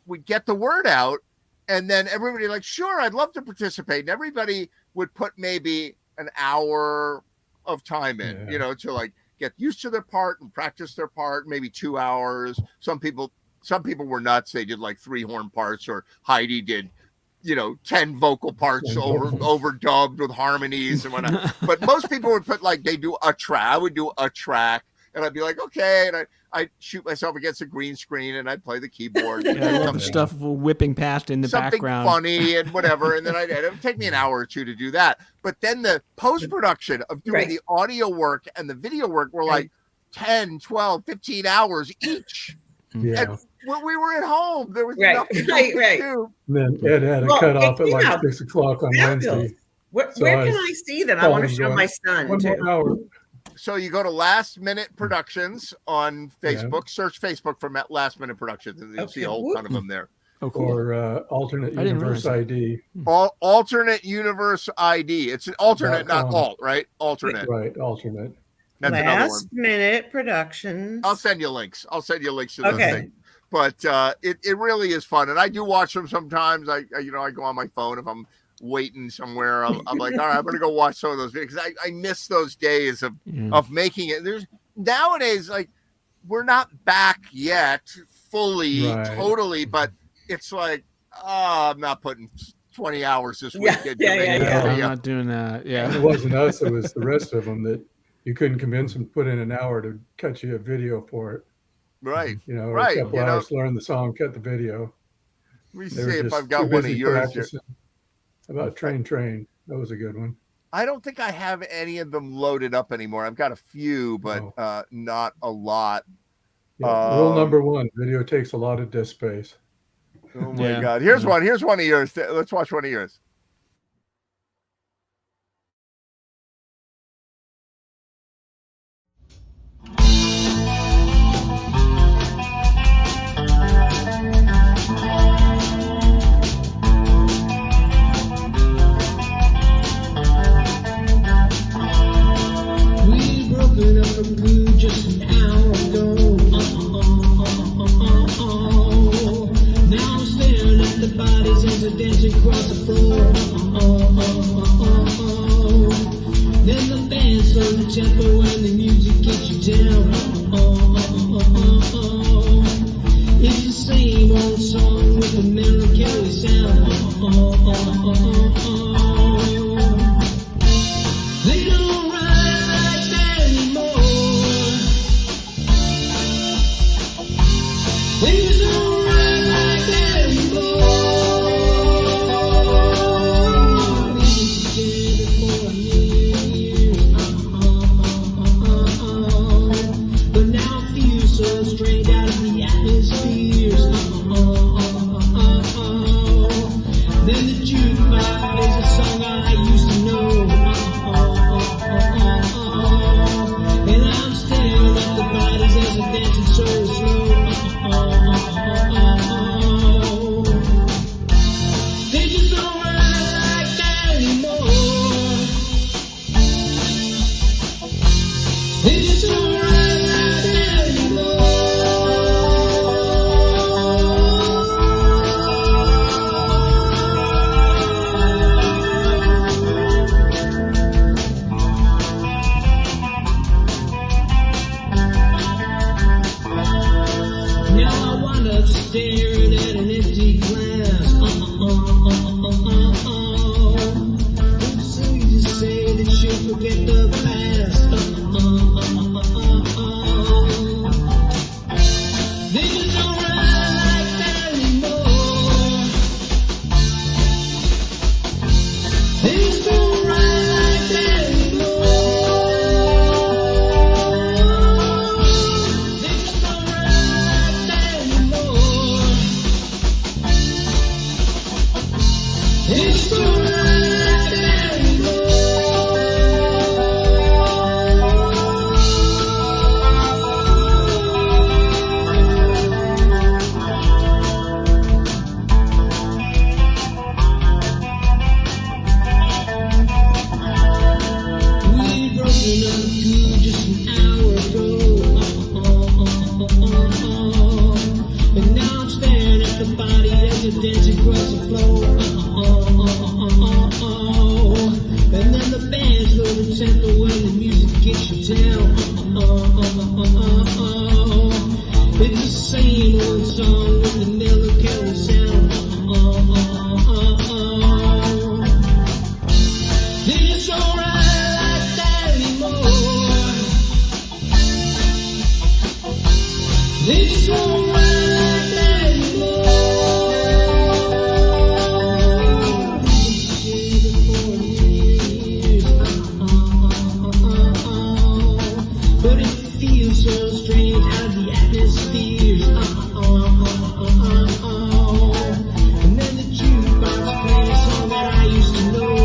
would get the word out, and then everybody like, sure, I'd love to participate, and everybody would put maybe an hour of time in, to like get used to their part and practice their part, maybe 2 hours. Some people were nuts. They did like 3 horn parts, or Heidi did, 10 vocal parts overdubbed with harmonies and whatnot. But most people would put like, they do a track. I would do a track, and I'd be like, okay. And I'd shoot myself against a green screen, and I'd play the keyboard. I love the stuff whipping past in the something background. funny and whatever. And then it would take me an hour or two to do that. But then the post-production of doing the audio work and the video work were like 10, 12, 15 hours each. Yeah. And when we were at home, there was Right, nothing right, to right. do. And then Ed had a cut off at like 6 o'clock on Wednesday. Where So can I I see them? I want to show going, my son One too. more hour. So you go to Last Minute Productions on Facebook, search Facebook for Last Minute Productions, and you'll see a whole ton of them there. Oh, cool. Or alternate I didn't universe realize ID. Alternate Universe ID. It's an alternate, not .com. alt, right? Alternate. Right, alternate. That's another one. Last Minute Productions. I'll send you links. To those Okay. things. But it really is fun, and I do watch them sometimes. I go on my phone if I'm waiting somewhere. I'm like, all right, I'm gonna go watch some of those videos because I miss those days of making it. There's nowadays, like, we're not back yet fully, totally, but it's like, I'm not putting 20 hours this week. I'm not doing that. Yeah. It wasn't us, it was the rest of them that you couldn't convince them to put in an hour to cut you a video for it. Right. Or a couple hours to learn the song, cut the video. Let me They were see if just I've got too one of busy yours. practicing. About Train. That was a good one. I don't think I have any of them loaded up anymore. I've got a few, but not a lot. Yeah, rule number 1, video takes a lot of disk space. Oh my God. Here's one of yours. Let's watch one of yours. no good just an hour ago. Now I'm staring at the bodies as they're dancing across the floor. Then the band slows the tempo and the music gets you down. It's the same old song with a melancholy sound. They don't ride like that anymore. They just don't ride like that anymore. We've been together for a million years. But now I feel so strained out of the atmospheres. Then the jukebox plays a song I used to know. And I'm staring at the bodies as they're dancing so slow. They just don't ride like that anymore. They just don't ride like that anymore. Now I wind up staring at an empty glass. It's so easy to say that you forget the past. They just don't ride like that anymore. They just don't ride like that anymore. They just don't ride like that anymore. They just don't ride like that anymore. We'd broken up good just an hour ago. And now I'm staring at the body as it dances across the floor. And then the band slows the tempo and the music gets you down. It's the same old song with the melancholy sound. They just don't ride like that anymore. They just don't ride like that anymore. We've been together for a million years. But it feels so strange out of the atmospheres. And then the jukebox plays a song that I used to know.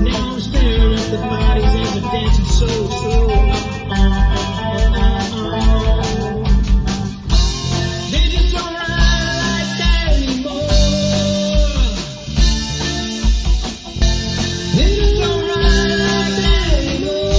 Now I'm staring at the bodies as they're dancing so slow. They just don't ride like that anymore. They just don't ride like that anymore.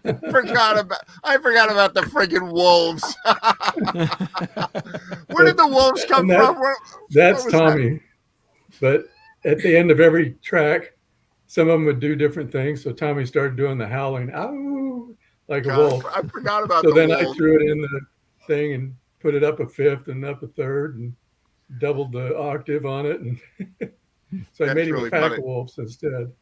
I forgot about the friggin' wolves. Where did the wolves come from? That's was Tommy. But at the end of every track, some of them would do different things. So Tommy started doing the howling, "Ow," like a wolf. I forgot about So the then wolves. I threw it in the thing and put it up a fifth and up a third and doubled the octave on it. And so I made him really a pack funny. of wolves instead.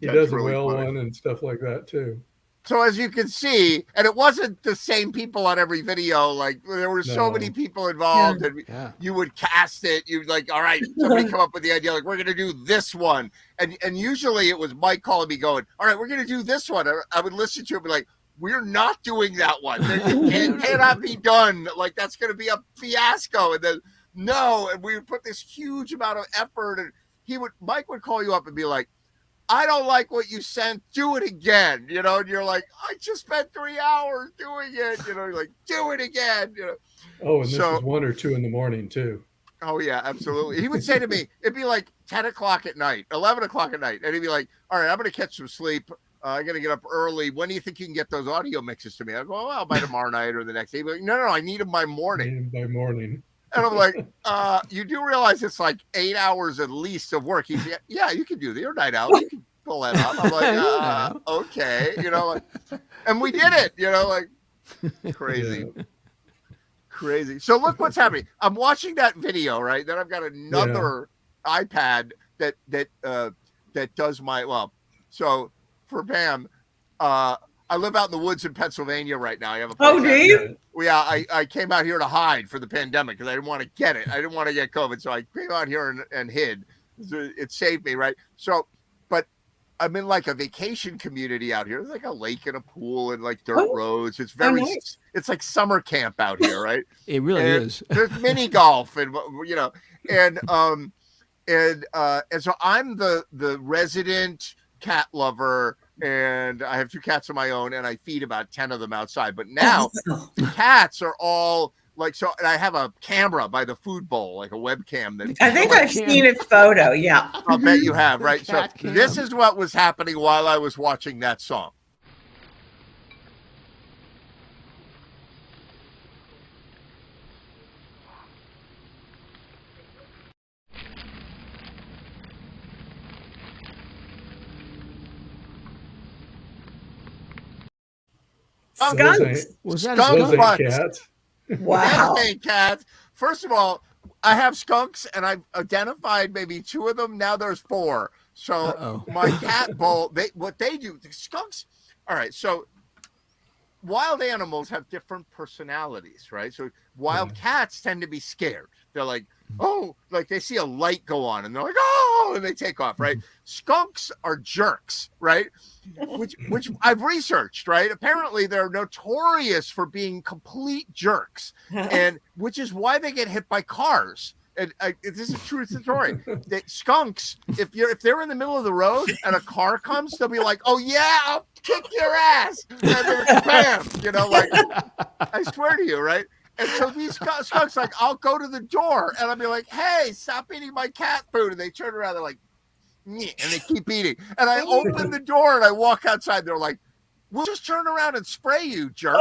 He That's does a really whale funny. one and stuff like that too. So as you can see, and it wasn't the same people on every video. Like there were so many people involved, and you would cast it. You'd like, all right, somebody come up with the idea, like we're gonna do this one, and usually it was Mike calling me, going, all right, we're gonna do this one. I would listen to it, and be like, we're not doing that one. It cannot be done. Like that's gonna be a fiasco. And then no, and we would put this huge amount of effort, and Mike would call you up and be like, I don't like what you sent. Do it again, you know. And you're like, I just spent 3 hours doing it, you know. You're like, do it again, you know. Oh, and this is 1 or 2 in the morning too. Oh yeah, absolutely. He would say to me, it'd be like 10 o'clock at night, 11 o'clock at night, and he'd be like, all right, I'm gonna catch some sleep. I gotta get up early. When do you think you can get those audio mixes to me? I go, well, by tomorrow night or the next day. He'd be like, no, I need them by morning. And I'm like, you do realize it's like 8 hours at least of work. He's like, yeah, you can do your night out. You can pull that up. I'm like, okay, you know, like, and we did it, you know, like crazy. Crazy. So look what's happening. I'm watching that video, right? Then I've got another iPad that does my, so for Pam, I live out in the woods in Pennsylvania right now. I have a place do you? Yeah, I came out here to hide for the pandemic because I didn't want to get it. I didn't want to get COVID, so I came out here and hid. It saved me, right? So, but I'm in like a vacation community out here. There's like a lake and a pool and like dirt roads. It's very, nice. It's like summer camp out here, right? It really is. There's mini golf and you know, and so I'm the resident cat lover. And I have 2 cats of my own, and I feed about 10 of them outside. But now cats are all like, so, and I have a camera by the food bowl, like a webcam. That I think I've seen a photo. Yeah. I'll bet you have, right? So Cam. this is what was happening while I was watching that song. Skunks. Was that Skunk a skunk? butts. Cats. Wow. Definitely cats. First of all, I have skunks, and I've identified maybe 2 of them. Now there's 4. So my cat bowl, what they do, the skunks. All right, so wild animals have different personalities, right? So wild cats tend to be scared. They're like, oh, like they see a light go on and they're like, oh, and they take off, right? Skunks are jerks, right? Which I've researched, right? Apparently they're notorious for being complete jerks, and which is why they get hit by cars. And this is a true story. Skunks, if they're in the middle of the road and a car comes, they'll be like, "Oh yeah, I'll kick your ass!" And they're bam, you know, like I swear to you, right? And so these skunks, like, I'll go to the door and I'll be like, "Hey, stop eating my cat food!" And they turn around, they're like, "Nyeh," and they keep eating. And I open the door and I walk outside. They're like, "We'll just turn around and spray you, jerk.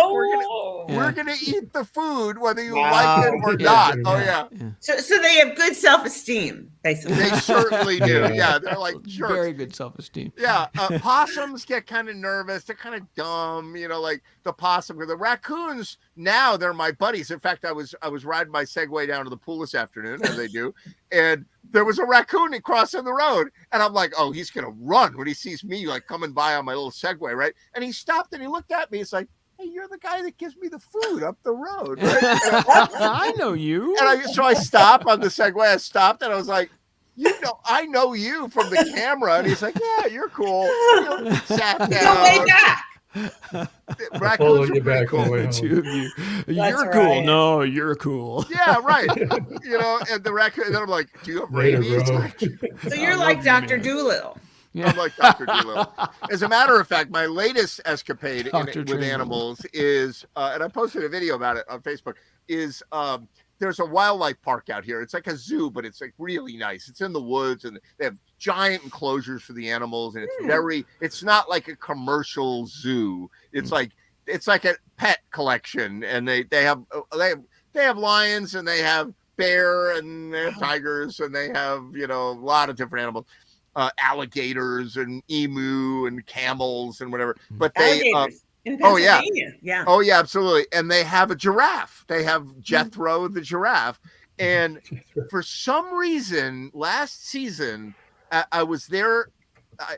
We're gonna eat the food whether you like it or not." Oh yeah. So they have good self-esteem, basically. They certainly do. Yeah, they're like jerks. Very good self-esteem. Yeah, possums get kind of nervous. They're kind of dumb, you know, like the possum. The raccoons now they're my buddies. In fact, I was riding my Segway down to the pool this afternoon, as they do, and there was a raccoon crossing the road, and I'm like, oh, he's gonna run when he sees me like coming by on my little Segway, right? And he stopped and he looked at me. It's like, hey, you're the guy that gives me the food up the road, right? I know you. And so I stopped on the Segway. I stopped and I was like, I know you from the camera. And he's like, yeah, you're cool. You know, sat down. Go way back. Raccoons are back cool. on the way home. 2 of you. That's You're cool. right. No, you're cool. Yeah, right. You know, and the raccoon. And then I'm like, do you have rabies? So you're like Dr. Doolittle. I'm like Dr. Doolittle. As a matter of fact, my latest escapade with Dr. Dreamville. animals is, and I posted a video about it on Facebook, is there's a wildlife park out here. It's like a zoo, but it's like really nice. It's in the woods, and they have giant enclosures for the animals, and it's not like a commercial zoo. It's like a pet collection, and they have lions, and they have bear, and they have tigers, and they have a lot of different animals, alligators and emu and camels and whatever. But they in Pennsylvania. Oh yeah, absolutely. And they have a giraffe. They have Jethro the giraffe. And for some reason, last season, I was there.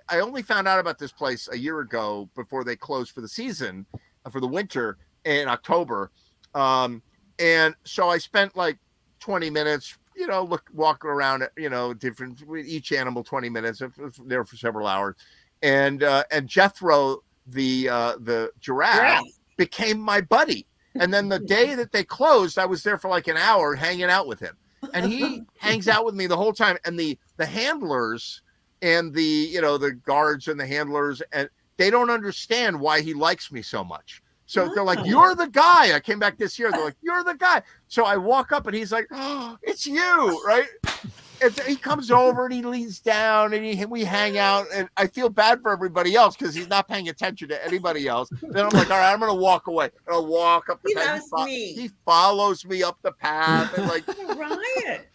I only found out about this place a year ago before they closed for the season, for the winter in October. And so I spent like 20 minutes, walking around, different with each animal, 20 minutes. I was there for several hours. And Jethro, the giraffe, became my buddy. And then the day that they closed, I was there for like an hour hanging out with him. And he hangs out with me the whole time. And the handlers and the guards and the handlers, and they don't understand why he likes me so much. So they're like, "You're the guy." I came back this year. They're like, "You're the guy." So I walk up and he's like, "Oh, it's you," right? And he comes over and he leans down and we hang out. And I feel bad for everybody else because he's not paying attention to anybody else. Then I'm like, all right, I'm going to walk away. And I'll walk up the path. He follows me up the path. And like, Riot.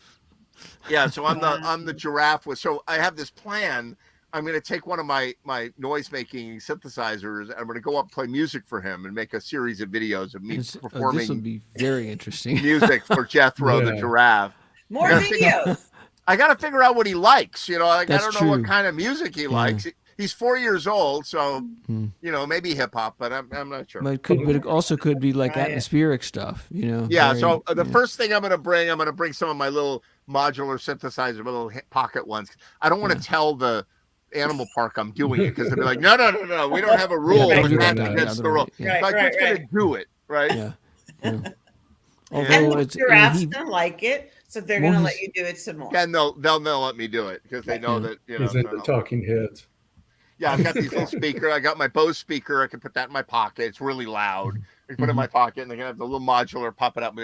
Yeah, so I'm the giraffe. So I have this plan. I'm going to take one of my noise-making synthesizers, and I'm going to go up and play music for him and make a series of videos of me performing. This would be very interesting. Music for Jethro the giraffe. More videos. I got to figure out what he likes. I That's don't know true. what kind of music he likes. He's 4 years old, so maybe hip hop, but I'm not sure. But it also could be like atmospheric stuff. Yeah. So the first thing I'm going to bring some of my little modular synthesizer, my little pocket ones. I don't want to tell the animal park I'm doing it because they'll be like, no, we don't have a rule. That's against the rule. Right, I'm just going to do it, right? Yeah. And Although the giraffes don't like it, so they're going to let you do it some more. And they'll let me do it because they know that he's into talking heads. Yeah, I've got these little speakers. I got my Bose speaker. I can put that in my pocket. It's really loud. I can put it in my pocket, and they can have the little modular pop it up.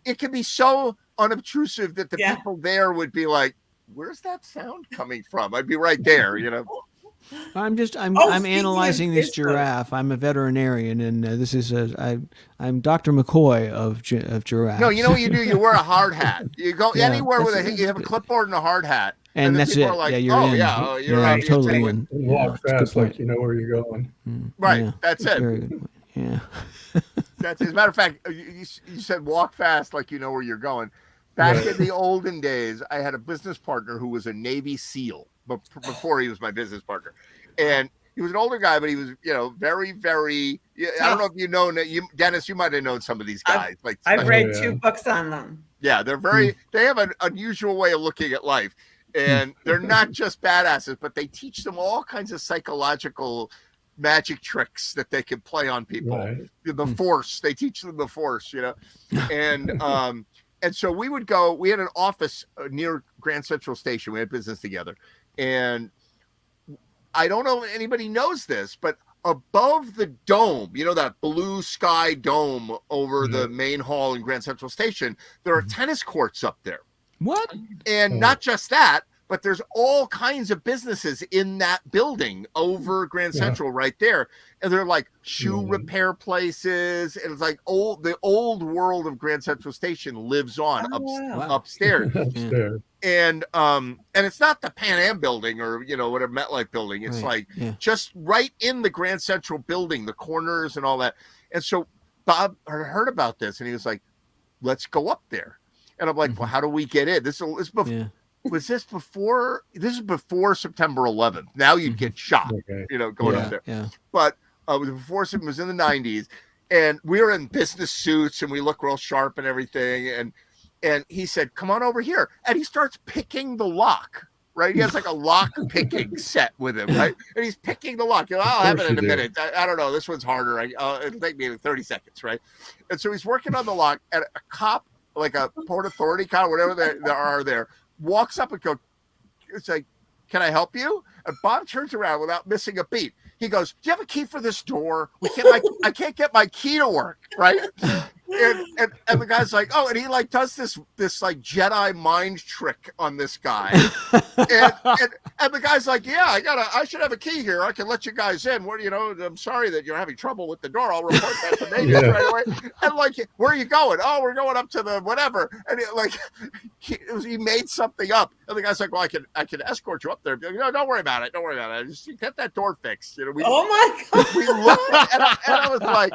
It can be so unobtrusive that the people there would be like, "Where's that sound coming from?" I'd be right there, I'm analyzing this giraffe. I'm a veterinarian, and this is I'm Dr. McCoy of giraffes. No, you know what you do? You wear a hard hat. You go anywhere you have a clipboard and a hard hat. And that's it. Like, yeah, you're in. You're right. Totally in. And walk fast like you know where you're going. Right. Yeah, that's it. Very good. Yeah. That's as a matter of fact, you said walk fast like you know where you're going. Back in the olden days, I had a business partner who was a Navy SEAL, but before he was my business partner. And he was an older guy, but he was, very, very. I don't know if you know, Dennis. You might have known some of these guys. I've read 2 books on them. Yeah, they're very. They have an unusual way of looking at life, and they're not just badasses, but they teach them all kinds of psychological magic tricks that they can play on people. Right. The Force. They teach them the Force. And so we would go. We had an office near Grand Central Station. We had business together, and I don't know if anybody knows this, but above the dome, that blue sky dome over the main hall in Grand Central Station, there are tennis courts up there. What? And not just that, but there's all kinds of businesses in that building over Grand Central right there. And they're like shoe repair places. And it's like the old world of Grand Central Station lives on upstairs. And it's not the Pan Am building or, whatever MetLife building. It's just right in the Grand Central building, the corners and all that. And so Bob heard about this and he was like, let's go up there. And I'm like, well, how do we get in? Was this before? This is before September 11th. Now you'd get shot, going up there. Yeah. But it was before it was in the 90s, and we were in business suits and we look real sharp and everything. And he said, "Come on over here," and he starts picking the lock. Right? He has like a lock picking set with him, right? And he's picking the lock. I'll have it in a minute. I don't know. This one's harder. It'll take me 30 seconds, right? And so he's working on the lock, and a cop, like a Port Authority cop, whatever there are there, walks up and goes, it's like, "Can I help you?" And Bob turns around without missing a beat. He goes, "Do you have a key for this door? I can't get my key to work," right? And the guy's like, oh, and he like does this like Jedi mind trick on this guy. and the guy's like, yeah, I should have a key here. I can let you guys in. What, I'm sorry that you're having trouble with the door. I'll report that to me right away. And like, where are you going? Oh, we're going up to the whatever. And he made something up. And the guy's like, well, I can escort you up there. No, don't worry about it. Don't worry about it. Just get that door fixed. Oh my God. We looked and I was like,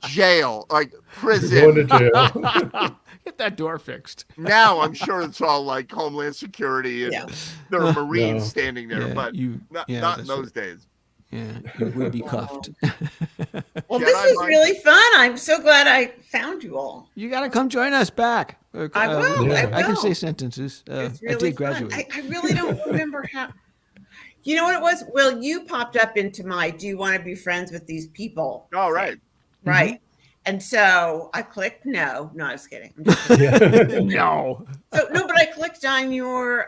jail, like prison. Going to jail. Get that door fixed. Now I'm sure it's all like Homeland Security and there are Marines standing there, but not in those days. Yeah, you would be cuffed. Well, this was really fun. I'm so glad I found you all. You got to come join us back. I will. I can say sentences. It's really I did graduate. I really don't remember how. You know what it was? Well, you popped up into my "Do you want to be friends with these people?" Oh, right. Right. Mm-hmm. And so I clicked no. No, I was kidding. I'm just kidding. No. No, but I clicked on your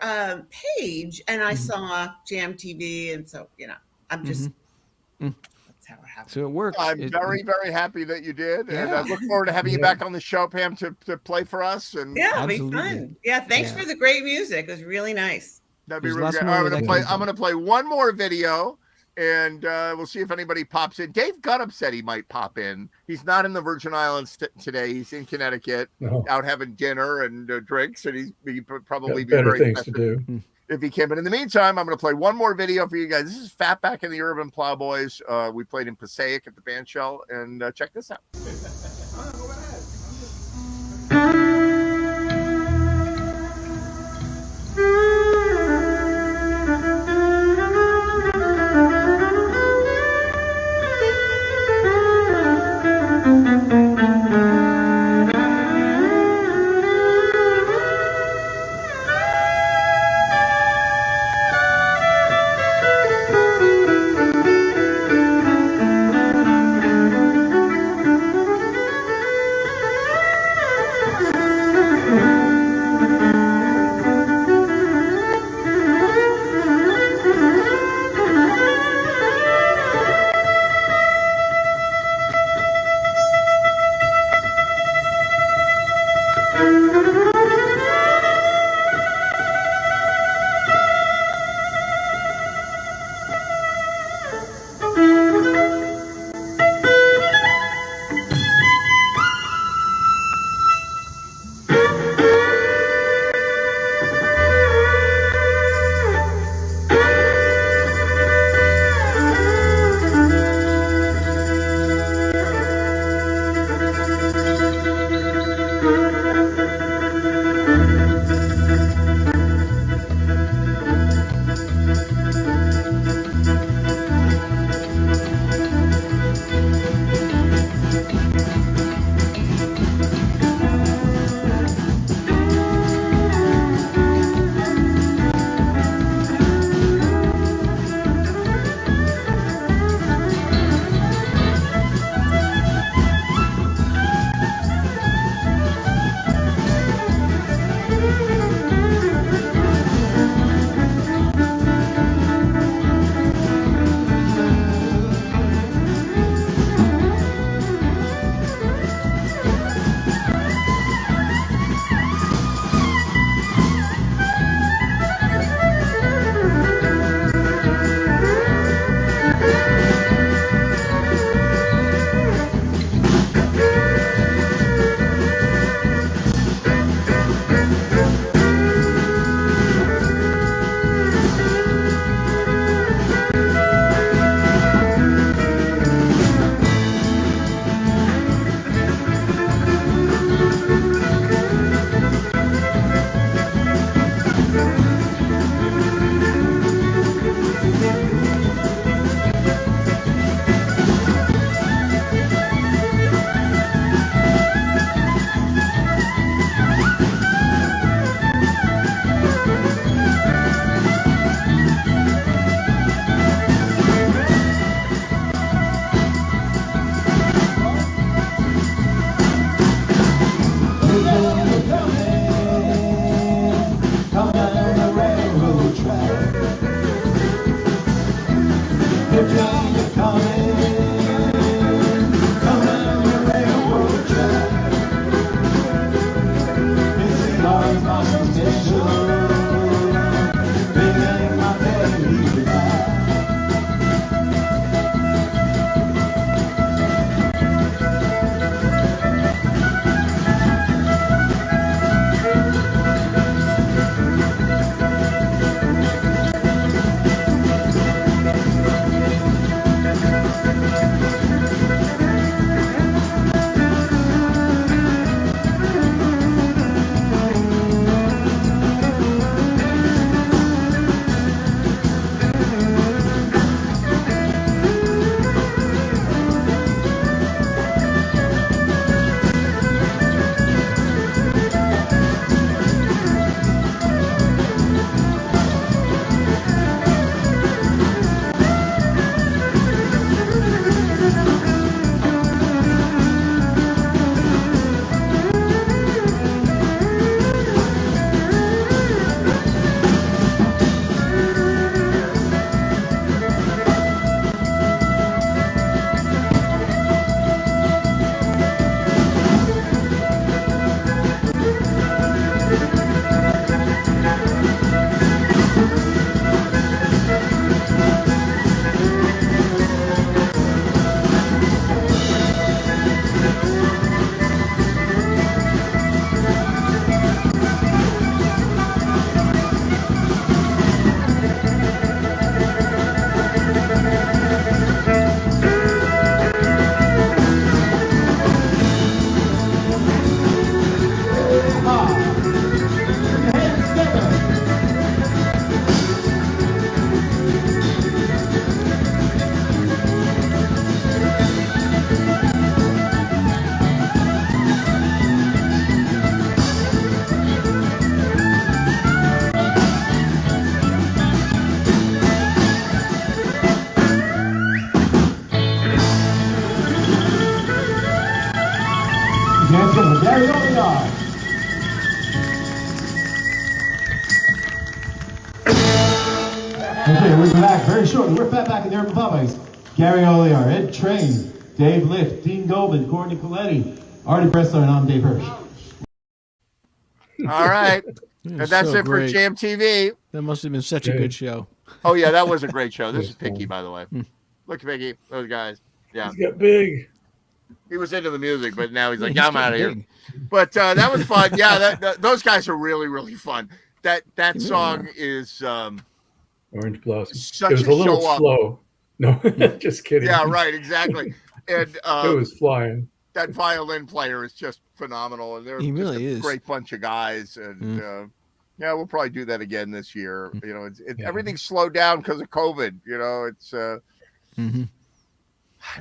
page and I saw JamTV, and so I'm just that's how it happened. So it worked. I'm very, very happy that you did, and I look forward to having you back on the show, Pam, to play for us. And it'll be fun. Yeah, thanks for the great music. It was really nice. That'd be really good. I'm gonna play one more video. And we'll see if anybody pops in. Dave Gunnop said he might pop in. He's not in the Virgin Islands today. He's in Connecticut, out having dinner and drinks, and he'd probably be better very things to do if he came. But in the meantime, I'm going to play one more video for you guys. This is Fatback and the Urban Plowboys. We played in Passaic at the band shell, and check this out. Dancing Gary Olear. Okay, we'll be back very shortly. We're back in there with Popeyes. Gary Olear, Ed Train, Dave Lift, Dean Goldman, Courtney Coletti, Artie Bressler, and I'm Dave Hirsch. All right. And that's so it great. for JamTV. That must have been such a good show. Oh, yeah, that was a great show. This is Yes, Picky, by the way. Look at Picky. Those guys. Yeah. He's got big. He was into the music, but now he's like, he's I'm out of here. big. But that was fun. Yeah, those guys are really, really fun. That really song are. is Orange Blossom. such It was a a little show up. slow. No, just kidding. Yeah, right, exactly. And It was flying. that violin player is just phenomenal, and they're He just really a is. great bunch of guys. And yeah, we'll probably do that again this year. You know, everything's slowed down because of COVID. You know, it's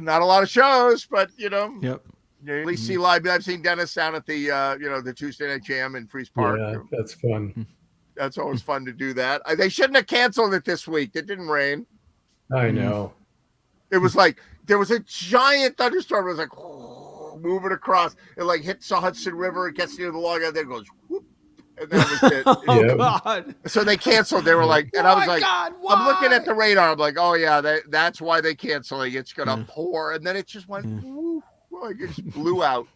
not a lot of shows, but you know, Yep. you at least see live. I've seen Dennis down at the the Tuesday Night Jam in Freeze Park. Yeah, that's fun. That's always fun to do that. They shouldn't have canceled it this week. It didn't rain. I know. It was like there was a giant thunderstorm. It was like moving across. It like hits the Hudson River. It gets near the log, and then it goes whoop, and that was it. Oh Yeah. God. So they canceled. They were like, and I was My like, God, I'm looking why? at the radar. I'm like, oh yeah, that's why they canceling. It's gonna pour, and then it just went, woo, like it just blew out.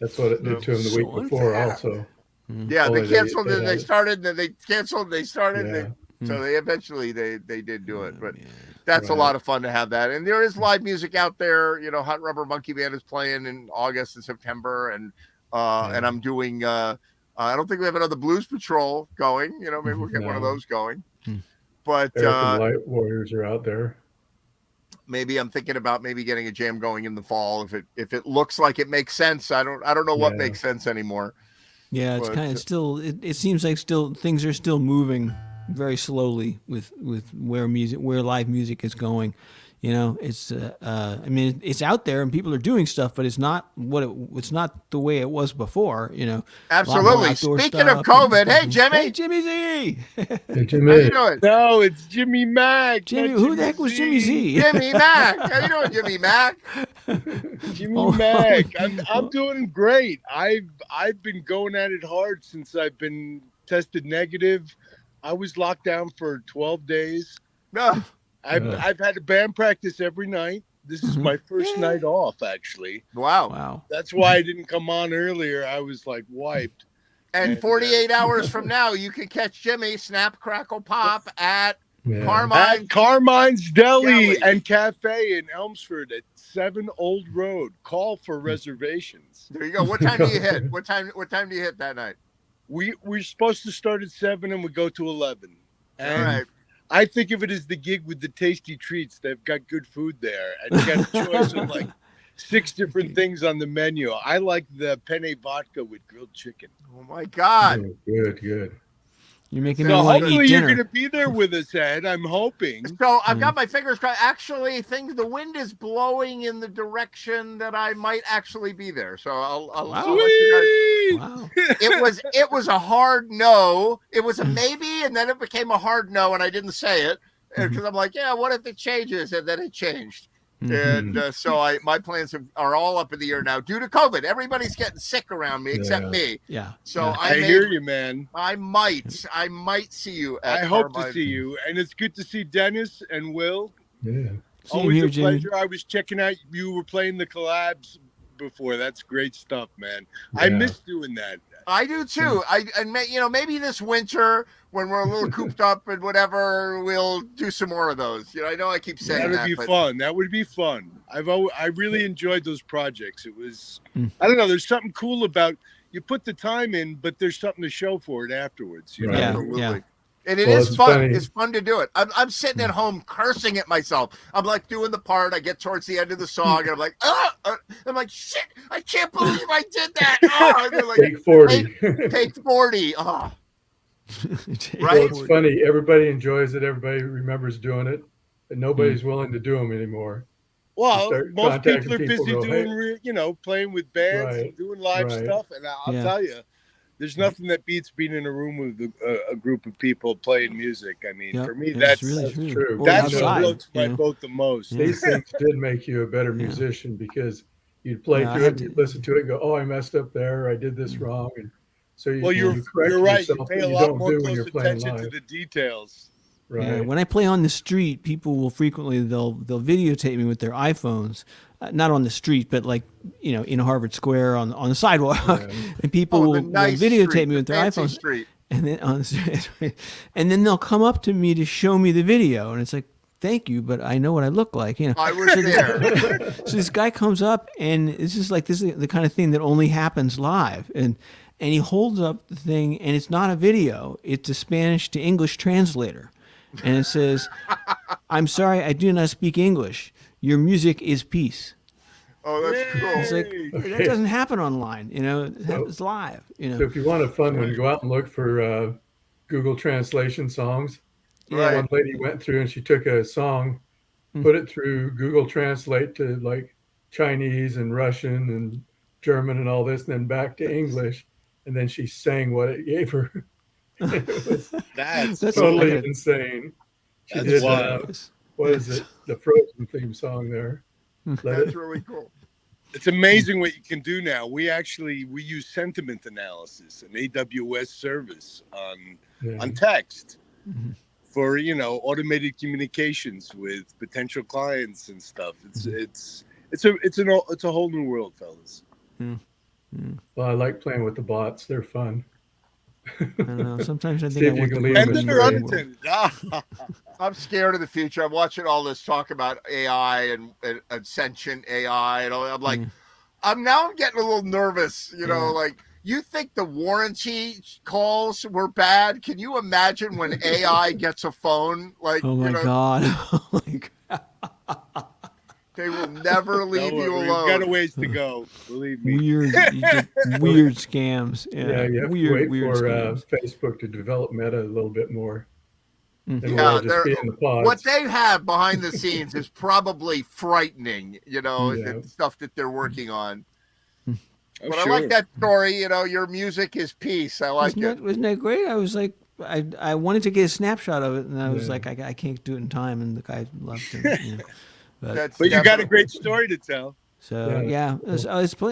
That's what it did to him the week So before, unfair. also. Yeah, Only they canceled, and they had- started, and then they canceled, and they started. Yeah. So they eventually they did do it, but man. that's a Right. lot of fun to have that. And there is live music out there. You know, Hot Rubber Monkey Band is playing in August and September, and I'm doing. I don't think we have another Blues Patrol going. You know, maybe we'll get one of No. those going. But American Light Warriors are out there. maybe I'm thinking about maybe getting a jam going in the fall if it looks like it makes sense. I don't know what Yeah. makes sense anymore. Yeah, it's But, kind of still. It seems like still things are still moving very slowly with where live music is going. You know, it's I mean, it's out there and people are doing stuff, but it's not it's not the way it was before. You know, a lot more Absolutely. outdoor Speaking of stuff COVID, hey Jimmy, Hey, Jimmy Z. Hey, how Jimmy. you doing? No, it's Jimmy Mack. Jimmy, not who the heck was Jimmy Z? Jimmy Mack, how you doing, Jimmy Mack? Jimmy Oh. Mack. I'm doing great. I've been going at it hard since I've been tested negative. I was locked down for 12 days. No, I've had a band practice every night. This is my first night off, actually. wow. Wow. That's why I didn't come on earlier. I was like wiped. And 48 hours from now, you can catch Jimmy Snap Crackle Pop at Yeah. Carmine. At Carmine's Deli Deli. and Cafe in Elmsford at 7 Old Road. Call for reservations. There you go. What time do you hit? What time do you hit that night? We're supposed to start at 7 and we go to 11. All And right. I think of it as the gig with the tasty treats. They've got good food there, and you got a choice of like 6 different things on the menu. I like the penne vodka with grilled chicken. Oh my God. Oh, good, good. You're making So me want to hopefully eat you're dinner. going to be there with us, Ed. I'm hoping. So I've got my fingers crossed. Actually, the wind is blowing in the direction that I might actually be there. So I'll let you guys. Wow. It was a hard no. It was a maybe, and then it became a hard no, and I didn't say it because I'm like, yeah, what if it changes? And then it changed. And so my plans are all up in the air now due to COVID. Everybody's getting sick around me except Yeah. me. Yeah. So yeah. I hear you, man. I might see you. At I hope to Carmine. see you. And it's good to see Dennis and Will. Yeah. Same Always here, a Jimmy. pleasure. I was checking out. You were playing the collabs before. That's great stuff, man. I Yeah. miss doing that. I do too. Maybe this winter when we're a little cooped up and whatever, we'll do some more of those. You know, I know I keep saying That that. would be but fun. That would be fun. I really enjoyed those projects. It was, I don't know. There's something cool about you put the time in, but there's something to show for it afterwards. You know? Right. Yeah. Absolutely. Yeah. And it Well, is it's fun. funny. It's fun to do it. I'm sitting at home cursing at myself. I'm like doing the part. I get towards the end of the song, and I'm like, I'm like, shit! I can't believe I did that. And they're like, Take 40. take 40. Oh, Take Right? Well, it's funny. Everybody enjoys it. Everybody remembers doing it, and nobody's willing to do them anymore. Well, Start most people contacting are people, busy go, doing, playing with bands, Right. and doing live Right. stuff. And I'll Yeah. tell you, there's nothing that beats being in a room with a group of people playing music. I mean, Yep. for me, Yeah, that's it's really true. Or that's what outside, floats my you know? boat the most. Yeah. These things did make you a better Yeah. musician because you'd play Yeah, I through had it, to- and you'd listen to it and go, oh, I messed up there, or I did this wrong. And so you, Well, you correct you're right. You yourself, pay but a you lot don't more do when close you're playing attention to live. the details. Right. Yeah, when I play on the street, people will frequently they'll videotape me with their iPhones, not on the street, but like in Harvard Square on the sidewalk, and people Oh, will the nice videotape street, me the with their fancy iPhones, street. and then and then they'll come up to me to show me the video, and it's like, thank you, but I know what I look like, I was there. So this guy comes up, and this is the kind of thing that only happens live, and he holds up the thing, and it's not a video; it's a Spanish to English translator, and it says, "I'm sorry, I do not speak English. Your music is peace." Oh, that's cool. It's like that doesn't happen online, it happens live, So if you want a fun one, go out and look for Google Translation songs. Right. One lady went through and she took a song, put it through Google Translate to like Chinese and Russian and German and all this, and then back to English, and then she sang what it gave her. It was That's totally insane. She That's did wild. what is it? The Frozen theme song there. That's really cool. It's amazing what you can do now. We use sentiment analysis, an AWS service on text for automated communications with potential clients and stuff. It's a whole new world, fellas. Well, I like playing with the bots. They're fun. I don't know. Sometimes I See think I if you want can to leave go them to And in then the they're real world. unattended. I'm scared of the future. I'm watching all this talk about AI and sentient AI, and I'm like, I'm getting a little nervous. Like, you think the warranty calls were bad? Can you imagine when AI gets a phone? Like, Oh my God! Oh my God. they will never leave you We've got a alone. ways to go. Believe me. Weird scams. Yeah, you have weird to wait for scams. Facebook to develop Meta a little bit more. And Yeah, we'll all just be in the pods. what they have behind the scenes is probably frightening. Yeah. The stuff that they're working on. Oh, But sure. I like that story. Your music is peace. I like it. Wasn't that great? I was like, I wanted to get a snapshot of it, and I was Yeah. like, I can't do it in time, and the guy left. And, That's But you got a definitely- great story to tell. So Yeah.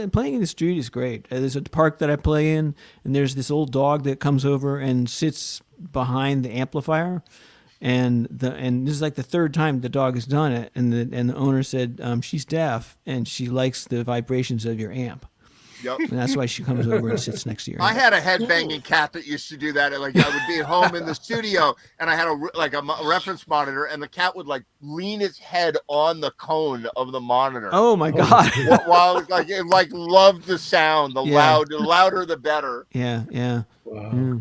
playing in the street is great. There's a park that I play in, and there's this old dog that comes over and sits behind the amplifier, and this is like the third time the dog has done it, and the owner said she's deaf and she likes the vibrations of your amp, Yep. and that's why she comes over and sits next to your I amp. had a headbanging cat that used to do that. Like, I would be at home in the studio, and I had a reference monitor, and the cat would like lean its head on the cone of the monitor. Oh my God! While it loved the sound. The Yeah. louder the better. Yeah. Wow.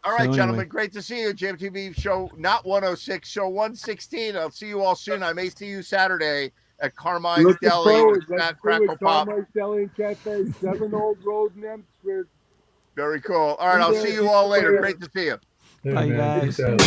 All right, So gentlemen, anyway. great to see you. JamTV Show, not 106, show 116. I'll see you all soon. I may see you Saturday at Carmine's Looking Deli forward. with Let's Matt do it. Crackle Pop. Carmine's Deli and Cafe, 7 Old Road in Empsford. Very cool. All right, I'll see you all later. Great to see you. Hey, Bye, man, guys. peace out.